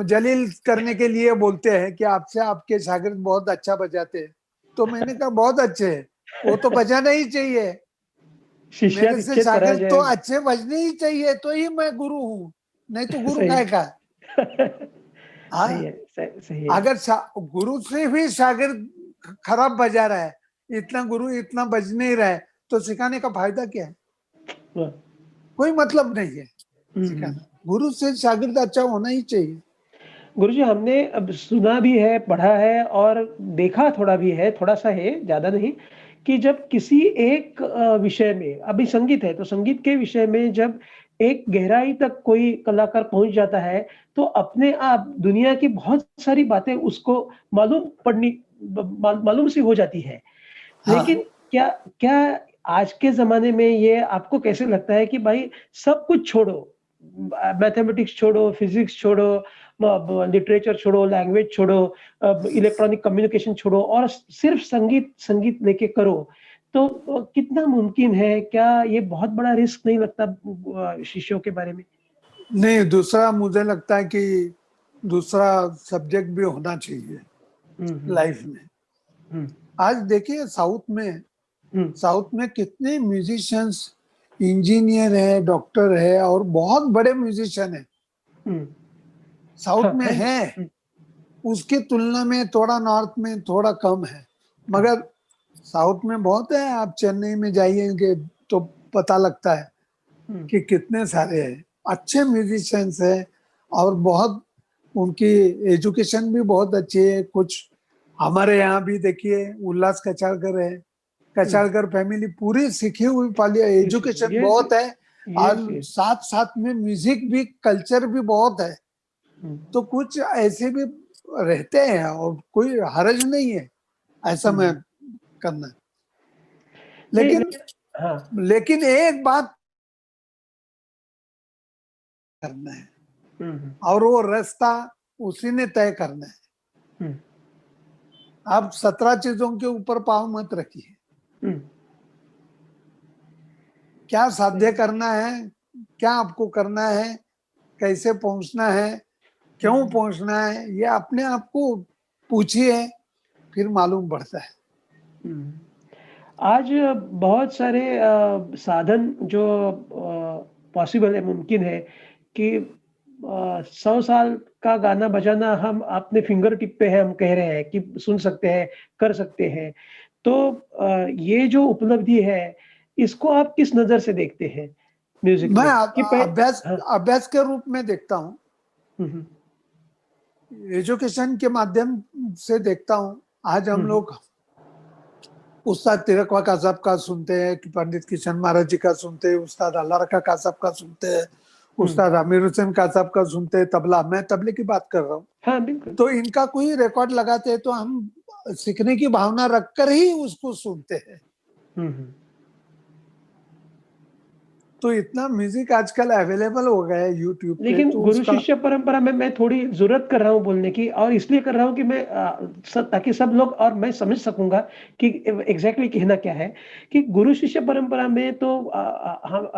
जलील करने के लिए बोलते हैं कि आपसे आपके शागिर्द बहुत अच्छा बजाते हैं। तो मैंने कहा बहुत अच्छे हैं, वो तो बजाना ही चाहिए। मेरे से शिष्यादिच्छेद शागिर्द तो पराजय अच्छे बजने ही चाहिए, तो ही मैं गुरु हूँ, नहीं तो गुरु सही काहे का। सही हाँ, है, सही है। अगर गुरु से भी शागिर्द खराब बजा रहा है, इतना गुरु इतना बज नहीं रहा है, तो सिखाने का फायदा क्या है? वाह! कोई मतलब नहीं है हुँ, हुँ। सिखाना। गुरु से शागिर्द अच्छा होना ही चाहिए। गुरुजी हमने अब सुना भी है, पढ़ा है और देखा थोड़ा भी है, थोड़ा-सा है, ज़्यादा नहीं, कि जब किसी एक विषय में अभी संगीत है, तो संगीत के विषय में जब एक गहराई तक कोई कलाकार पहुँच जाता है, तो अपने आप दुनिया की बहुत सारी बातें उसको मालूम पड़नी ब मा मालूम सी हो जाती है। हाँ, लेकिन क्या क्या आज के ज़माने में ये आपको कैसे लगता है कि भाई सब कुछ छोड़ो, मैथमेटिक्स छोड़ो, फिज़िक्स छोड़ो, ब ब लिटरेचर छोड़ो, लैंग्वेज छोड़ो, इलेक्ट्रॉनिक कम्युनिकेशन छोड़ो और सिर्फ़ संगीत संगीत लेके करो, तो कितना मुमकिन है? क्या ये बहुत बड़ा रिस्क नहीं लगता शिष्यों के बारे में? नहीं दूसरा मुझे लगता है कि दूसरा सब्जेक्ट भी होना चाहिए हुँ, हुँ, लाइफ में। हुँ, आज देखिए हुँ, साउथ में कितने म्यूजिशियंस इंजीनियर है, डॉक्टर है और बहुत बड़े म्यूजिशियन है हुँ, साउथ हाँ, में है। है। हुँ, उसकी तुलना में थोड़ा नॉर्थ में थोड़ा कम है, कम मगर साउथ में बहुत है। आप चेन्नई में जाइएंगे तो पता लगता है हुँ, कि कितने सारे हैं अच्छे म्यूजिशियंस हैं और बहुत उनकी एजुकेशन भी बहुत अच्छी है। कुछ हमारे यहाँ भी देखिए उल्लास कचाड़कर है, हुँ, कचाड़कर फैमिली पूरी सीखी हुई पाली है, एजुकेशन यस, बहुत है और यस, यस। साथ साथ में म्यूजिक भी कल्चर भी बहुत है। हुँ, तो कुछ ऐसे भी रहते हैं और कोई हर्ज नहीं है ऐसा हुँ, मैं हुँ। करना। नहीं, लेकिन लेकिन हाँ। लेकिन एक बात करना है हुँ, हुँ, और वो रास्ता उसी ने तय करना है। हुँ, आप 17 चीजों के ऊपर पाँव मत रखिए। हुँ, क्या साध्य सही। करना है, क्या आपको करना है, कैसे पहुंचना है, हुँ, क्यों हुँ, पहुंचना है, ये अपने आप को पूछिए, फिर मालूम पड़ता है। हुँ। आज बहुत सारे साधन जो पॉसिबल है, मुमकिन है कि 100 साल का गाना बजाना हम अपने फिंगर टिप पे है, हम कह रहे हैं कि सुन सकते हैं, कर सकते हैं। तो ये जो उपलब्धि है, इसको आप किस नज़र से देखते हैं म्यूज़िक मैं में? कि अभ्यास हाँ। अभ्यास के रूप में देखता हूँ, हुँ, हुँ, एजुकेशन के माध्यम से देखता हूँ। आज हुँ, हम हुँ, लोग उस्ताद तिरकवा काज़ब का सुनते हैं, कि पंडित किशन महाराज जी का सुनते हैं, उस्ताद अल्लाह रखा काज़ब का सुनते हैं, उस्ताद आमिर हुसैन खान साहब का सुनते हैं तबला, मैं तबले की बात कर रहा हूँ, हाँ, बिल्कुल। तो इनका कोई रिकॉर्ड लगाते हैं तो हम सीखने की भावना रखकर ही उसको सुनते हैं। हुँ, हुँ। तो इतना म्यूजिक आजकल अवेलेबल हो गया है यूट्यूब पे, लेकिन तो गुरु उसका शिष्य परंपरा में मैं थोड़ी ज़रूरत कर रहा हूँ बोलने की, और इसलिए कर रहा हूँ कि मैं ताकि सब लोग और मैं समझ सकूँगा कि एग्ज़ैक्टली कहना क्या है, कि गुरु शिष्य परंपरा में तो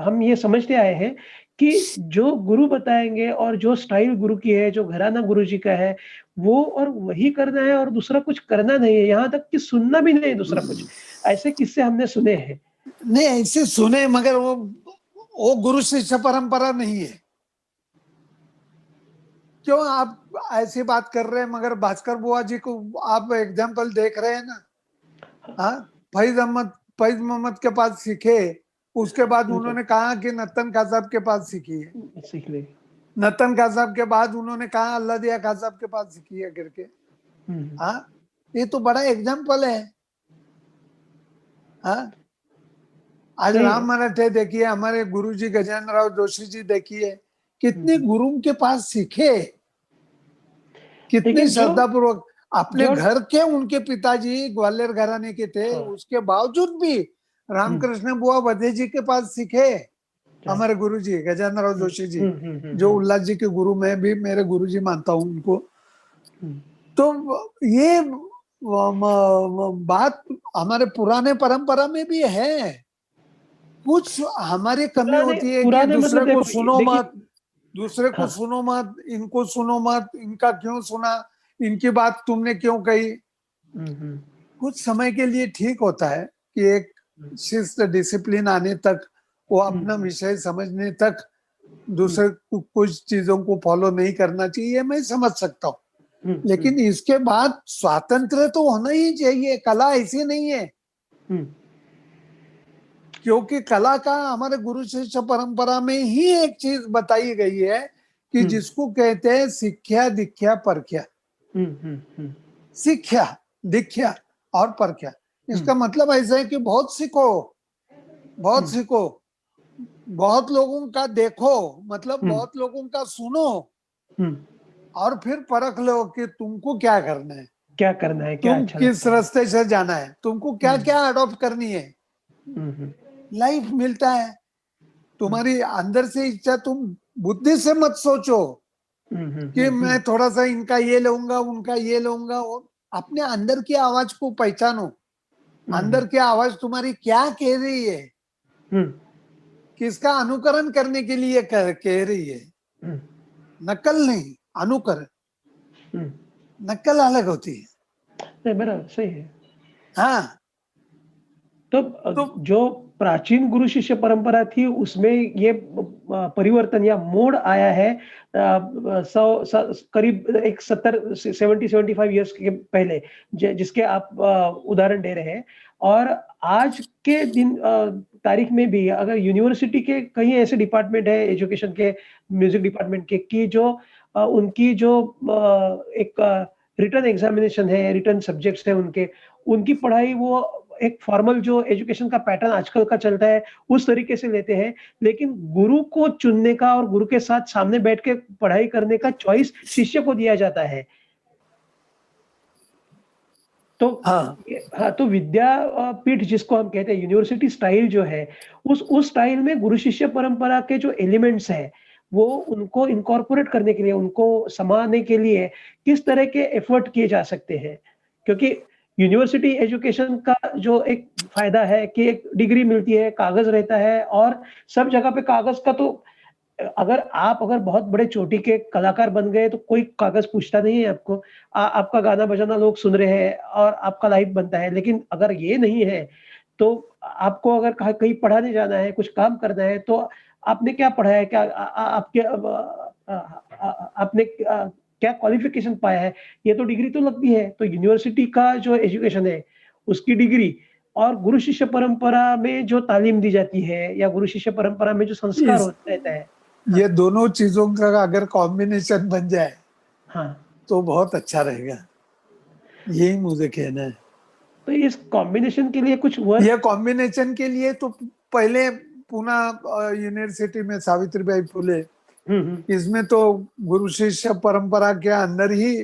हम ये समझते आए हैं कि जो गुरु बताएँगे और जो स्टाइल गुरु की है, जो घराना गुरु जी का है, वो और वही करना है और दूसरा कुछ करना नहीं है, यहाँ तक कि सुनना भी नहीं है दूसरा कुछ। ऐसे किस्से हमने सुने हैं। नहीं ऐसे सुने, मगर वो गुरु शिष्य परंपरा नहीं है। क्यों आप ऐसी बात कर रहे हैं? मगर भास्कर बुआ जी को आप एग्जाम्पल देख रहे हैं ना। हाँ, फैज मोहम्मद के पास सीखे, उसके बाद बिल्कुल, उन्होंने कहा कि नतन खां साहब के पास सीखी है, सीख ले। नतन खां साहब के बाद उन्होंने कहा अल्लाह दिया खां साहब के पास सीखी है करके। हुँ, हुँ। हाँ, ये तो बड़ा एग्जाम्पल है। हाँ, आज सही राम है। मराठे देखिए, हमारे गुरुजी गजेंद्र राव जोशी जी देखिए, हुँ, कितने हुँ। गुरु के पास सीखे, कितनी लेकिन जो श्रद्धा पूर्वक। अपने जो घर के उनके पिताजी ग्वालियर घराने के थे, हाँ, उसके बावजूद भी हुँ, रामकृष्ण बुआ वधे जी के पास सीखे। क्या? हमारे गुरुजी गजेंद्र राव हुँ, जोशी जी, हुँ, हुँ, हुँ, जो हुँ, उल्लास जी के गुरु, मैं भी मेरे गुरुजी मानता हूँ उनको। हुँ। तो ये बात हमारे पुराने परंपरा में भी है। कुछ हमारी कमी पुराने होती है कि पुराने मतलब दूसरे को देखो सुनो देखिए। मत, दूसरे को हाँ, सुनो मत, इनको सुनो मत, इनका क्यों सुना, इनकी बात तुमने क्यों कही। हुँ, हुँ, कुछ समय के लिए ठीक होता है कि एक हुँ, शिस्त डिसिप्लिन आने तक, वो हुँ, अपना विषय समझने तक हुँ, दूसरे कुछ चीजों को फॉलो नहीं करना चाहिए, मैं समझ सकता हूँ। हुँ, हुँ, लेकिन इसके बाद स्वातंत्र तो होना ही चाहिए, कला ऐसी नहीं है। हुँ, क्योंकि कला का हमारे गुरु शिष्य परंपरा में ही एक चीज बताई गई है कि हुँ, जिसको कहते हैं सिक्ख्या दीख्या परख्या। हुँ, हुँ, हुँ, सिक्ख्या, दीख्या और परख्या, हुँ, इसका मतलब ऐसा है कि बहुत सीखो, बहुत हुँ, सीखो, बहुत लोगों का देखो, मतलब हुँ, बहुत लोगों का सुनो, हुँ। और फिर परख लो कि तुमको क्या करना है, क्या करना है, क्या तुम अच्छा किस लगता है? रास्ते से जाना है, तुमको क्या हुँ, क्या अडॉप्ट करनी है। हुँ, हुँ, लाइफ मिलता है, हुँ, तुम्हारी अंदर से इच्छा, तुम बुद्धि से मत सोचो हुँ, हुँ, कि हुँ, मैं हुँ, थोड़ा सा इनका ये लूंगा उनका ये लूंगा। अपने अंदर की आवाज को पहचानो, हुँ, हुँ, अंदर की आवाज तुम्हारी क्या कह रही है, हुँ, किसका अनुकरण करने के लिए कह रही है। हुँ, नकल नहीं, अनुकरण। हुँ। नकल अलग होती है। नहीं, बराबर सही है। हाँ, तो तो जो प्राचीन गुरु शिष्य परंपरा थी उसमें ये परिवर्तन या मोड़ आया है 100 करीब एक 70 से 70-75 इयर्स के पहले, जिसके आप उदाहरण दे रहे हैं। और आज के दिन तारीख में भी अगर यूनिवर्सिटी के कई ऐसे डिपार्टमेंट है एजुकेशन के, म्यूजिक डिपार्टमेंट के, कि जो उनकी जो एक रिटन एग्जामिनेशन है, रिटन सब्जेक्ट्स है उनके, उनकी पढ़ाई वो एक फॉर्मल जो एजुकेशन का पैटर्न आजकल का चलता है, उस तरीके से लेते हैं। लेकिन गुरु को चुनने का और गुरु के साथ सामने बैठ के पढ़ाई करने का चॉइस शिष्य को दिया जाता है। तो हाँ, ये हाँ, तो विद्या पीठ जिसको हम कहते हैं, यूनिवर्सिटी स्टाइल जो है, उस स्टाइल में गुरु शिष्य परंपरा के जो एलिमेंट्स हैं, वो उनको इनकॉर्पोरेट करने के लिए, उनको समाने के लिए किस तरह के एफर्ट किए जा सकते हैं? क्योंकि यूनिवर्सिटी एजुकेशन का जो एक फ़ायदा है कि एक डिग्री मिलती है, कागज़ रहता है, और सब जगह पे कागज़ का तो अगर बहुत बड़े चोटी के कलाकार बन गए तो कोई कागज़ पूछता नहीं है आपको। आपका गाना-बजाना लोग सुन रहे हैं और आपका लाइफ बनता है। लेकिन अगर ये नहीं है, तो आपको अगर कहीं पढ़ाने जाना है, कुछ काम करना है, तो आपने क्या पढ़ा है? क्या आपके आपने क्या क्वालिफ़िकेशन पाया है? ये तो डिग्री तो लगती है। तो यूनिवर्सिटी का जो एजुकेशन है, उसकी डिग्री और गुरु शिष्य परंपरा में जो तालीम दी जाती है या गुरु शिष्य परंपरा में जो संस्कार इस होता रहता है। हाँ, ये दोनों चीजों का अगर कॉम्बिनेशन बन जाए हाँ। तो बहुत अच्छा रहेगा, यही मुझे कहना है। तो इस कॉम्बिनेशन के लिए कुछ वर्क। यह कॉम्बिनेशन के लिए तो पहले पूना यूनिवर्सिटी में सावित्रीबाई फुले इसमें तो गुरु शिष्य परंपरा के अंदर ही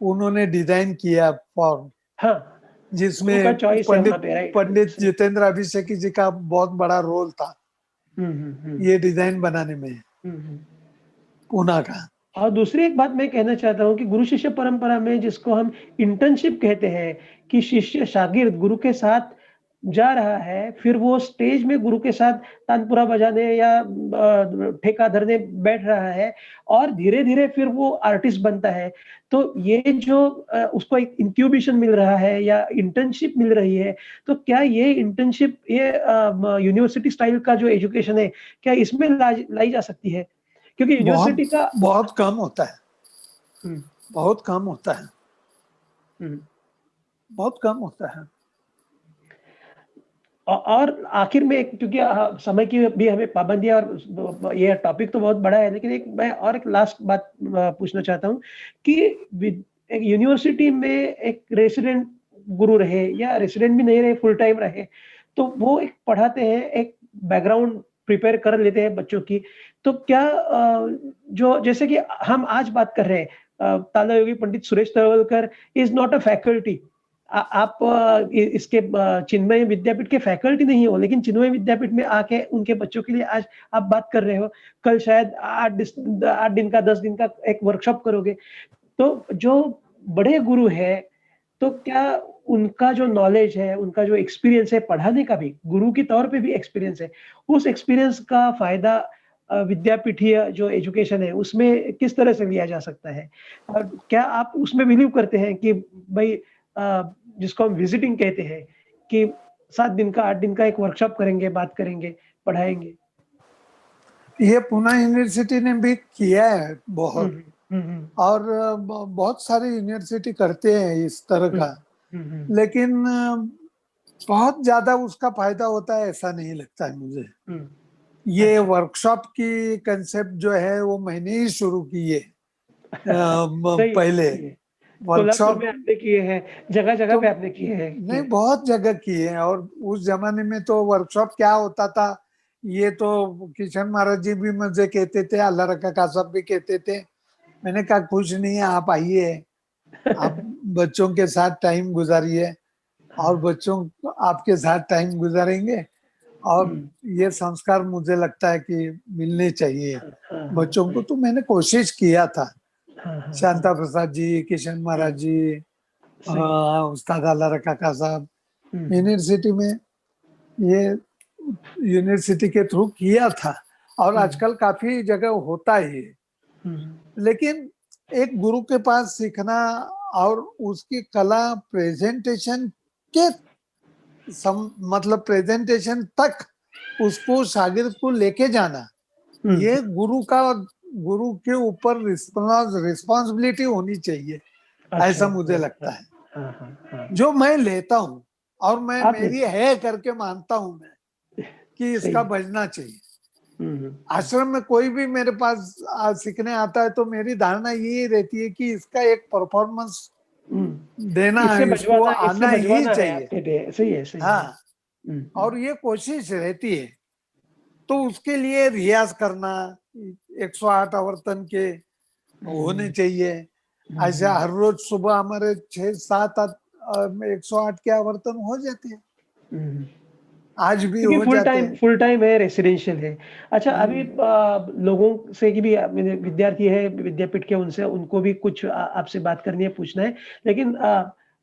उन्होंने डिजाइन किया फॉर्म, हाँ, गुरु का जिसमें चॉइस है वहाँ पंडित पे, राइट। पंडित जितेंद्र अभिषेकी जी का बहुत बड़ा रोल था हम्म। ये डिजाइन बनाने में, हम्म। पूना का। और दूसरी एक बात मैं कहना चाहता हूँ कि गुरु शिष्य परंपरा में जिसको हम इंटर्नशिप कहते हैं, कि शिष्य शागिर्द गुरु के साथ जा रहा है, फिर वो स्टेज में गुरु के साथ तानपुरा बजाने या ठेका धरने बैठ रहा है, और धीरे-धीरे फिर वो आर्टिस्ट बनता है। तो ये जो उसको एक इंक्यूबेशन मिल रहा है या इंटर्नशिप मिल रही है, तो क्या ये इंटर्नशिप ये यूनिवर्सिटी स्टाइल का जो एजुकेशन है, क्या इसमें लाई जा सकती है? क्योंकि बहुत यूनिवर्सिटी का बहुत कम होता है, हुँ, बहुत कम होता है, हुँ। बहुत कम होता है। और आखिर में एक, क्योंकि समय की भी हमें पाबंदी है और ये टॉपिक तो बहुत बड़ा है, लेकिन एक मैं और एक लास्ट बात पूछना चाहता हूँ कि एक यूनिवर्सिटी में एक रेसिडेंट गुरु रहे या रेसिडेंट भी नहीं रहे, फुल टाइम रहे, तो वो एक पढ़ाते हैं, एक बैकग्राउंड प्रिपेयर कर लेते हैं बच्चों की। तो क्या जो जैसे कि हम आज बात कर रहे हैं, Taal Yogi Pandit Suresh Talwalkar is not a faculty. आप इसके चिन्मय विद्यापीठ के फैकल्टी नहीं हो, लेकिन चिन्मय विद्यापीठ में आके उनके बच्चों के लिए आज आप बात कर रहे हो। कल शायद 8 दिन का, 10 दिन का एक वर्कशॉप करोगे। तो जो बड़े गुरु हैं, तो क्या उनका जो नॉलेज है, उनका जो एक्सपीरियंस है पढ़ाने का भी, गुरु के तौर पे भी एक्सपीरियंस है, उस एक्सपीरियंस का फ़ायदा विद्यापीठीय जो एजुकेशन है, उसमें किस तरह से लिया जा सकता है? और क्या आप उसमें बिलीव करते हैं कि भई जिसको हम विज़िटिंग कहते हैं, कि 7 दिन का, 8 दिन का एक वर्कशॉप करेंगे, बात करेंगे, पढ़ाएँगे? ये पूना यूनिवर्सिटी ने भी किया है हुँ, बहुत, हुँ। हुँ, हुँ। और बहुत सारे यूनिवर्सिटी करते हैं इस तरह हुँ। का, हुँ, हुँ। लेकिन बहुत ज्यादा उसका फायदा होता है ऐसा नहीं लगता है मुझे। हुँ। ये अच्छा। वर्कशॉप की कंसेप्ट जो है वो मैंने ही शुरू की है सही है, पहले सही है। कोल्हापुर वर्कशॉप में आपने किए हैं, जगह-जगह तो पे आपने किए हैं, नहीं, किए। बहुत जगह किए हैं। और उस जमाने में तो वर्कशॉप क्या होता था, ये तो किशन महाराज जी भी मुझे कहते थे, अल्लाह रखा का सब भी कहते थे। मैंने कहा कुछ नहीं है, आप आइए, आप बच्चों के साथ टाइम गुजारिए और हाँ। बच्चों आपके साथ टाइम गुजारेंगे, और हुँ। ये संस्कार मुझे लगता है कि मिलने चाहिए हाँ, हाँ, हाँ, बच्चों को। तो मैंने कोशिश किया था, हाँ, हाँ, हाँ। शांता प्रसाद जी, किशन हुँ, महाराज जी, सही है। उस्ताद अल्लाह रखा का साहब, हुँ, हुँ, यूनिवर्सिटी में ये यूनिवर्सिटी के थ्रू किया था, और हुँ, आजकल काफी जगह होता ही है। हुँ, लेकिन एक गुरु के पास सीखना और उसकी कला प्रेजेंटेशन के मतलब प्रेजेंटेशन तक उसको शागिर्द को लेके जाना, हुँ। ये गुरु के ऊपर रिस्पॉन्सिबिलिटी होनी चाहिए, अच्छा, ऐसा मुझे हाँ, हाँ। लगता है, हाँ, हाँ, हाँ। जो मैं लेता हूँ और मैं आप मेरी लेते हैं। है करके मानता हूं मैं कि सही इसका है। बजना चाहिए। हुँ, हुँ, हुँ। आश्रम में कोई भी मेरे पास सीखने आता है तो मेरी धारणा यही रहती है कि इसका एक परफॉर्मेंस हुँ। देना है, इसको इससे आना ही बजवाना है चाहिए। आपके लिए। सही है, सही है। हाँ, हुँ, हुँ, और ये कोशिश रहती है। तो उसके लिए रियाज करना, 108 आवर्तन के होने हुँ, चाहिए। हुँ, ऐसे हुँ। हर रोज सुबह हमारे 6-7 108 के आवर्तन हो जाते हैं, हुँ, हुँ। आज भी क्योंकि हो जाते हैं। फुल टाइम है, रेसिडेंशियल है। अच्छा, अभी हम्म, लोगों से की भी मेरे विद्यार्थी है विद्यापीठ के, उनसे उनको भी कुछ आपसे बात करनी है, पूछना है। लेकिन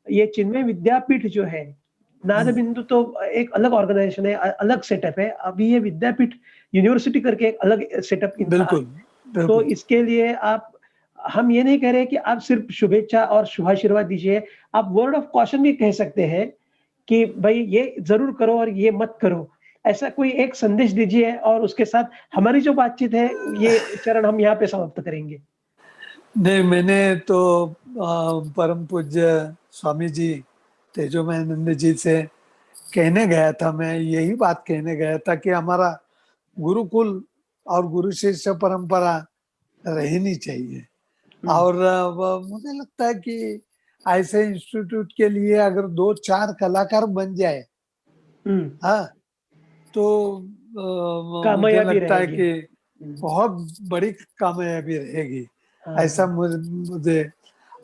ये चिन्मय विद्यापीठ जो है, हम्म, नादबिंदु तो एक अलग ऑर्गनाइजेशन है, अलग सेटअप है। अभी ये विद्यापीठ यूनिवर्सिटी करके एक अलग सेटअप इनका आ बिल्कुल, तो बिल्कुल। इसके लिए आप हम ये नहीं कह रहे कि आप सिर्फ शुभेच्छा और शुभाशीर्वाद दीजिए, आप वर्ड ऑफ कॉशन भी कह सकते हैं कि भई ये ज़रूर करो और ये मत करो। ऐसा कोई एक संदेश दीजिए और उसके साथ हमारी जो बातचीत है, ये चरण हम यहाँ पे समाप्त करेंगे। नहीं, मैंने तो परम पूज्य स्वामी जी तेजोमयानंद जी से कहने गया था, मैं यही बात कहने गया था कि हमारा गुरुकुल और गुरु शिष्य परंपरा रहनी चाहिए। हुँ, और मुझे लगता है कि ऐसे इंस्टीट्यूट के लिए अगर 2-4 कलाकार बन जाए, हुँ, हाँ, तो मुझे कामयाबी लगता है रहेगी। कि बहुत बड़ी कामयाबी रहेगी, हाँ, ऐसा हाँ। मुझे।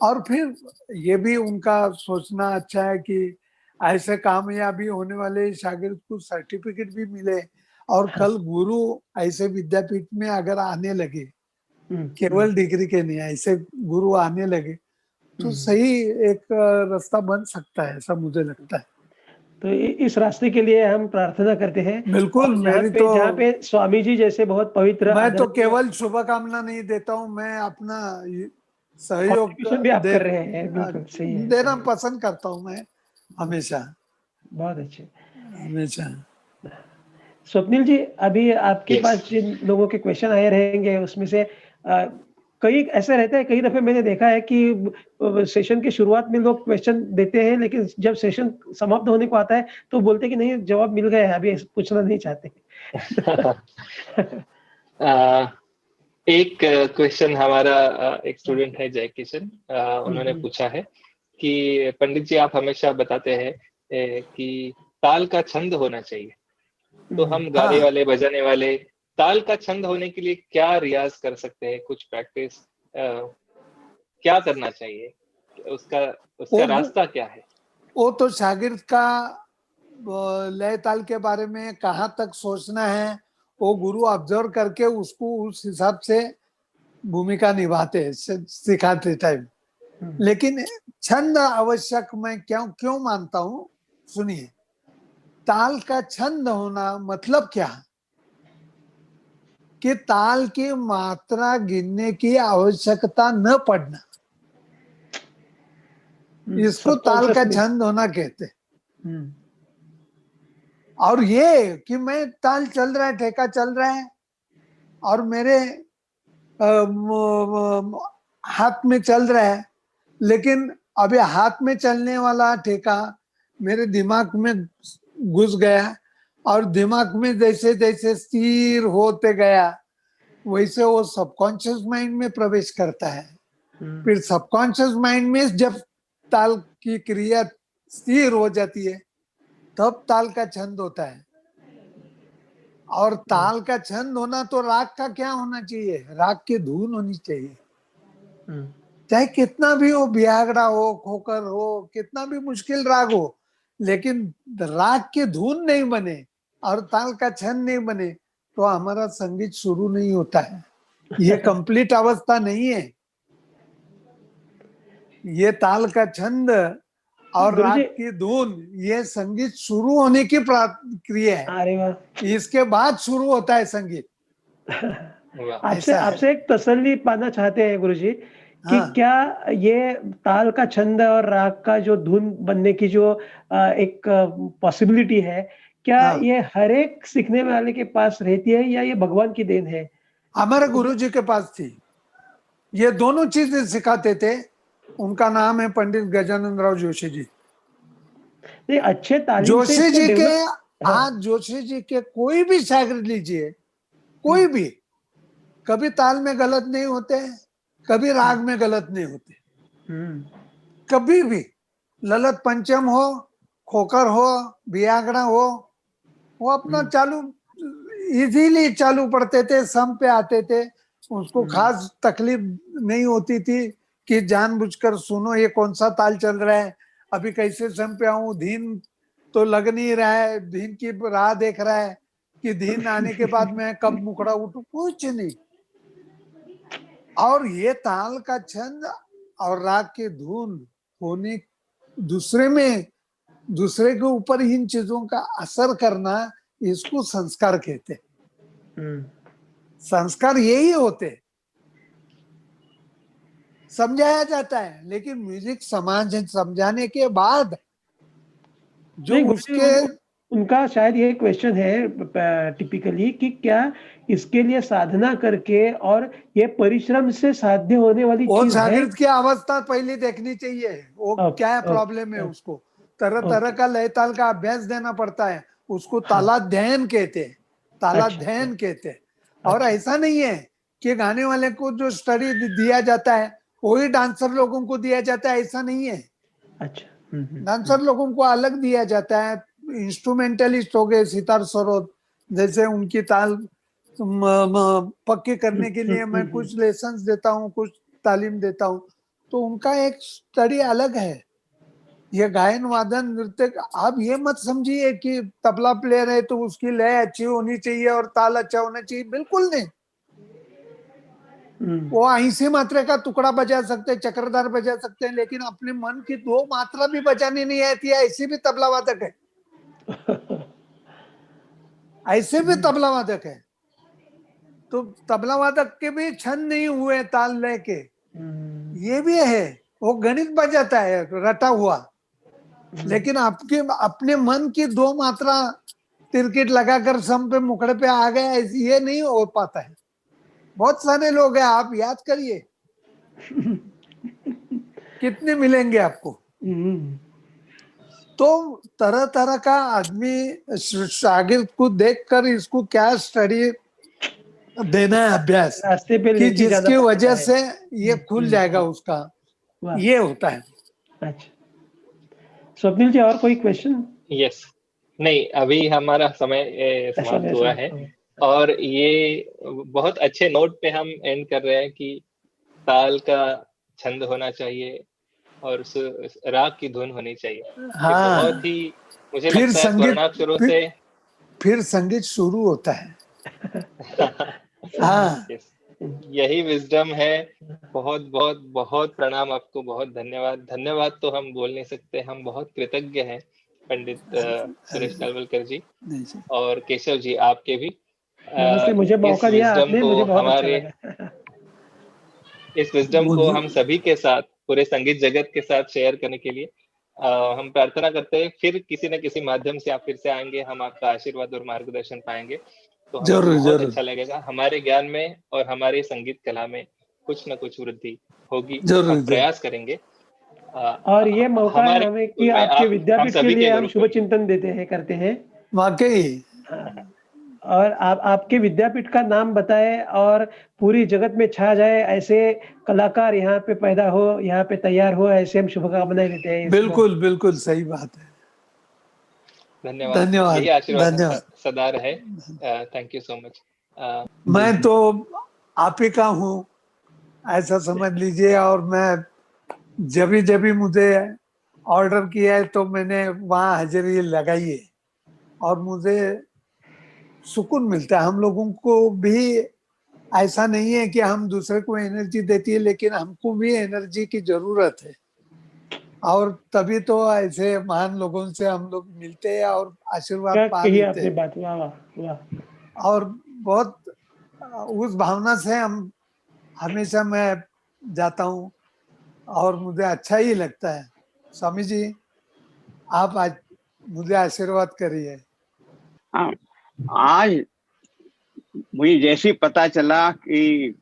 और फिर ये भी उनका सोचना अच्छा है कि ऐसे कामयाबी होने वाले शागिर्द को सर्टिफिकेट भी मिले, और हाँ। कल गुरु ऐसे विद्यापीठ में अगर आने लगे, हुँ, हुँ, केवल डिग्री के नहीं, ऐसे गुरु आने लगे, तो हुँ। सही एक रास्ता बन सकता है, ऐसा मुझे लगता है। तो इस रास्ते के लिए हम प्रार्थना करते हैं बिल्कुल, और मेरी जहाँ पे स्वामी जी जैसे बहुत पवित्र मैं तो आदरणीय केवल शुभकामना नहीं देता हूँ, मैं अपना सहयोग कंट्रीब्यूशन भी आप दे कर रहे हैं, बिल्कुल सही है, देना सही है। पसंद करता हूँ मैं, हमेशा, बहुत अच्छे। हमेशा। स्वप्निल जी, अभी आपके यस। पास जिन लोगों के क्वेश्चन आए रहेंगे उसमें से कई ऐसा रहता है, कई दफ़े मैंने देखा है कि सेशन की शुरुआत में लोग क्वेश्चन देते हैं, लेकिन जब सेशन समाप्त होने को आता है, तो बोलते हैं कि नहीं जवाब मिल गया है, अभी पूछना नहीं चाहते। अ, एक क्वेश्चन हमारा एक स्टूडेंट है जय किशन, हुँ, उन्होंने हुँ। पूछा है कि पंडित जी आप हमेशा बताते हैं कि ताल का छंद होना चाहिए, तो हुँ, हम गाने हाँ, वाले बजाने वाले ताल का छंद होने के लिए क्या रियाज कर सकते हैं, कुछ प्रैक्टिस क्या करना चाहिए, उसका उसका वो रास्ता क्या है? वो तो शागिर्द का लय ताल के बारे में कहाँ तक सोचना है, वो गुरु ऑब्जर्व करके उसको उस हिसाब से भूमिका निभाते हैं सिखाते टाइम। हुँ, लेकिन छंद आवश्यक मैं क्यों क्यों मानता हूँ, सुनिए। ताल का छंद होना मतलब क्या, कि ताल की मात्रा गिनने की आवश्यकता न पड़ना, इसको ताल का सबकॉन्शियसली छंद होना कहते हैं। हुँ, और ये कि मैं ताल चल रहा है, ठेका चल रहा है, और मेरे हाथ में चल रहा है, लेकिन अभी हाथ में चलने वाला ठेका मेरे दिमाग में घुस गया, और दिमाग में जैसे जैसे स्थिर होते गया, वैसे वो सबकॉन्शियस माइंड में प्रवेश करता है। हुँ, फिर सबकॉन्शियस माइंड में जब ताल की क्रिया स्थिर हो जाती है, तब ताल का छंद होता है। और हुँ, ताल का छंद होना तो राग का क्या होना चाहिए, राग की धुन होनी चाहिए। हुँ, चाहे कितना भी हो, बिहागड़ा हो, खोकर हो, कितना भी मुश्किल राग हो, लेकिन राग की धुन नहीं बने और ताल का छंद नहीं बने, तो हमारा संगीत शुरू नहीं होता है। ये कंप्लीट अवस्था नहीं है। ये ताल का छंद और राग गुरुजी की धुन, ये संगीत शुरू होने की क्रिया है। अरे वाह! इसके बाद शुरू होता है संगीत। वाह! आपसे ऐसा है। आपसे एक तसल्ली पाना चाहते हैं गुरुजी कि हाँ, क्या ये ताल का छंद और राग का जो धुन बनने की जो एक पॉसिबिलिटी है, क्या हाँ। ये हर एक सीखने वाले के पास रहती है या ये भगवान की देन है? हमारे मतलब गुरु जी के पास थी, ये दोनों चीजें सिखाते थे। उनका नाम है पंडित गजानंद राव जोशी जी। नहीं अच्छे तालीम से जोशी इसको जी के, डेवलप हाँ, आज जोशी जी के कोई भी शागिर्द लीजिए, हुँ, कोई भी, कभी ताल में गलत नहीं होते, कभी हुँ, राग में गलत नहीं होते, हुँ, कभी भी। ललित पंचम हो, खोकर हो, बियागड़ा हो, वो अपना हुँ, चालू इजीली चालू पढ़ते थे, सम पे आते थे। उसको हुँ, खास तकलीफ नहीं होती थी कि जानबूझकर सुनो ये कौन सा ताल चल रहा है, अभी कैसे सम पे आऊं, धीन तो लग नहीं रहा है, धीन की राह देख रहा है कि धीन आने के बाद मैं कब मुखड़ा उठूं, कुछ नहीं। और ये ताल का छंद और राग की धुन होने, दूसरे में, दूसरे के ऊपर इन चीजों का असर करना, इसको संस्कार कहते हैं। हुँ। संस्कार यही होते, समझाया जाता है, लेकिन म्यूजिक समाज समझाने के बाद जो नहीं गुरुजी उसके, उनका शायद ये क्वेश्चन है टिपिकली कि क्या इसके लिए साधना करके और ये परिश्रम से साध्य होने वाली वो चीज है? शागिर्द की अवस्था पहले देखनी चाहिए, वो ओके, क्या प्रॉब्लम है, ओके, उसको तरह तरह ओके, का लय ताल का अभ्यास देना पड़ता है। उसको हाँ, तालाध्यान कहते हैं, अच्छा, तालाध्यान कहते हैं। और अच्छा, ऐसा नहीं है कि गाने वाले को जो स्टडी दिया जाता है वही डांसर लोगों को दिया जाता है, ऐसा नहीं है। अच्छा, डांसर लोगों को अलग दिया जाता है। इंस्ट्रूमेंटलिस्ट हो गए सितार सरोद, जैसे उनकी ताल पक्के करने के लिए मैं कुछ लेसन्स देता हूँ, कुछ तालीम देता हूँ, तो उनका एक स्टडी अलग है। ये गायन वादन नृत्य, आप ये मत समझिए कि तबला प्लेयर है तो उसकी लय अच्छी होनी चाहिए और ताल अच्छा होना चाहिए, बिल्कुल नहीं। वो ऐसी मात्रा का टुकड़ा बजा सकते हैं, चक्रधार बजा सकते हैं, लेकिन अपने मन की 2 मात्रा भी बजानी नहीं आती है, ऐसे भी तबला वादक है। ऐसे भी तबला वादक है। तो तबला वादक के भी छंद नहीं हुए ताल लय के, ये भी है। वो गणित बजाता है रटा हुआ, लेकिन आपके अपने मन की 2 मात्रा तिरकिट लगाकर सम पे मुखड़े पे आ गया, ये नहीं हो पाता है। बहुत सारे लोग हैं, आप याद करिए कितने मिलेंगे आपको। तो तरह तरह का आदमी शागिर्द को देखकर इसको क्या स्टडी देना है, अभ्यास, रास्ते पे कि लेके ज्यादा जिसकी पड़ता वजह है। से ये खुल जाएगा उसका, वाह, ये होता है। अच्छा स्वप्निल जी, और कोई क्वेश्चन? यस, नहीं अभी हमारा समय समाप्त हुआ है, और ये बहुत अच्छे नोट पे हम एंड कर रहे हैं कि ताल का छंद होना चाहिए और उस राग की धुन होनी चाहिए। ये बहुत ही मुझे फिर लगता है स्वर्णाक्षरों से फिर संगीत शुरू होता है। हाँ, यस, यही विजडम है। बहुत बहुत बहुत प्रणाम आपको, बहुत धन्यवाद। धन्यवाद तो हम बोल नहीं सकते, हम बहुत कृतज्ञ हैं पंडित सुरेश तलवलकर जी और केशव जी, आपके भी नमस्ते, मुझे इस मौका दिया विजडम आपने, को मुझे बहुत अच्छा हमारे लगा। इस विजडम को हम सभी के साथ, पूरे संगीत जगत के साथ शेयर करने के लिए हम प्रार्थना करते हैं फिर किसी न किसी माध्यम से आप फिर से आएंगे, हम आपका आशीर्वाद और मार्गदर्शन पाएंगे तो हमें जरूर बहुत जरूर अच्छा लगेगा। हमारे ज्ञान में और हमारे संगीत कला में कुछ न कुछ वृद्धि होगी, जरूर हम जरूर। प्रयास करेंगे। और ये मौका है हमारे हमें कि स्कूल में आपके आप हम विद्यापीठ के सभी लिए के हम शुभ गुरुकुल, चिंतन देते हैं, करते हैं। वाकई। और आपके विद्यापीठ का नाम बताए और पूरी जगत में छा जाए, ऐसे कलाकार यहाँ पे पैदा हो, यहाँ पे तैयार हो, ऐसे हम शुभकामनाएं देते हैं। बिल्कुल बिल्कुल सही बात है। धन्यवाद, धन्यवाद यही आशीर्वाद धन्यवाद। सदा रहे। Thank you so much. मैं तो आप ही का हूँ, ऐसा समझ लीजिए। और मैं जब भी मुझे ऑर्डर किया है तो मैंने वहाँ हाजिरी लगाई है, और मुझे सुकून मिलता है। हम लोगों को भी ऐसा नहीं है कि हम दूसरे को एनर्जी देती है, लेकिन हमको भी एनर्जी की जरूरत है, और तभी तो ऐसे महान लोगों से हम लोग मिलते हैं और आशीर्वाद क्या पा कही लेते आपने हैं। बात, वाह वाह वाह। और बहुत उस भावना से हम हमेशा मैं जाता हूँ, और मुझे अच्छा ही लगता है। स्वामी जी, आप आज मुझे आशीर्वाद करिए। हाँ, आज मुझे जैसे ही पता चला कि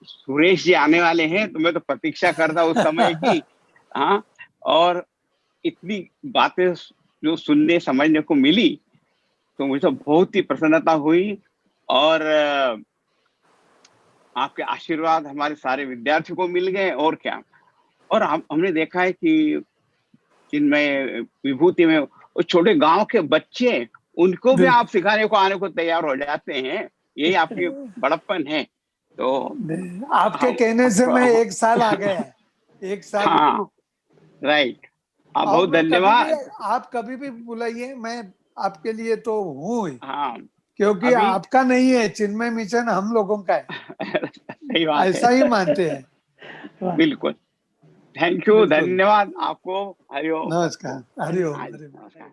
सुरेश जी आने वाले हैं तो मैं तो प्रतीक्षा करता उस समय की। हाँ, और इतनी बातें जो सुनने समझने को मिली तो मुझे तो बहुत ही प्रसन्नता हुई। और आपके आशीर्वाद हमारे सारे विद्यार्थियों को मिल गए, और क्या। और हमने देखा है कि जिनमें विभूति में वो छोटे गांव के बच्चे, उनको भी आप सिखाने को आने को तैयार हो जाते हैं, यही आपकी बड़प्पन है। तो आपके कहने से मैं 1 साल आ गया है, 1 साल। हाँ, राइट। आप और बहुत मैं कभी भी, धन्यवाद। आप कभी भी बुलाइए, मैं आपके लिए तो हूँ ही, हाँ, क्योंकि अभी आपका नहीं है, चिन्मय मिशन हम लोगों का है, सही बात है। ऐसा ही मानते हैं। बिल्कुल। थैंक यू, बिल्कुल। धन्यवाद आपको। हरिओम। नमस्कार, हरिओम हाँ जी, हरिओम। नमस्कार।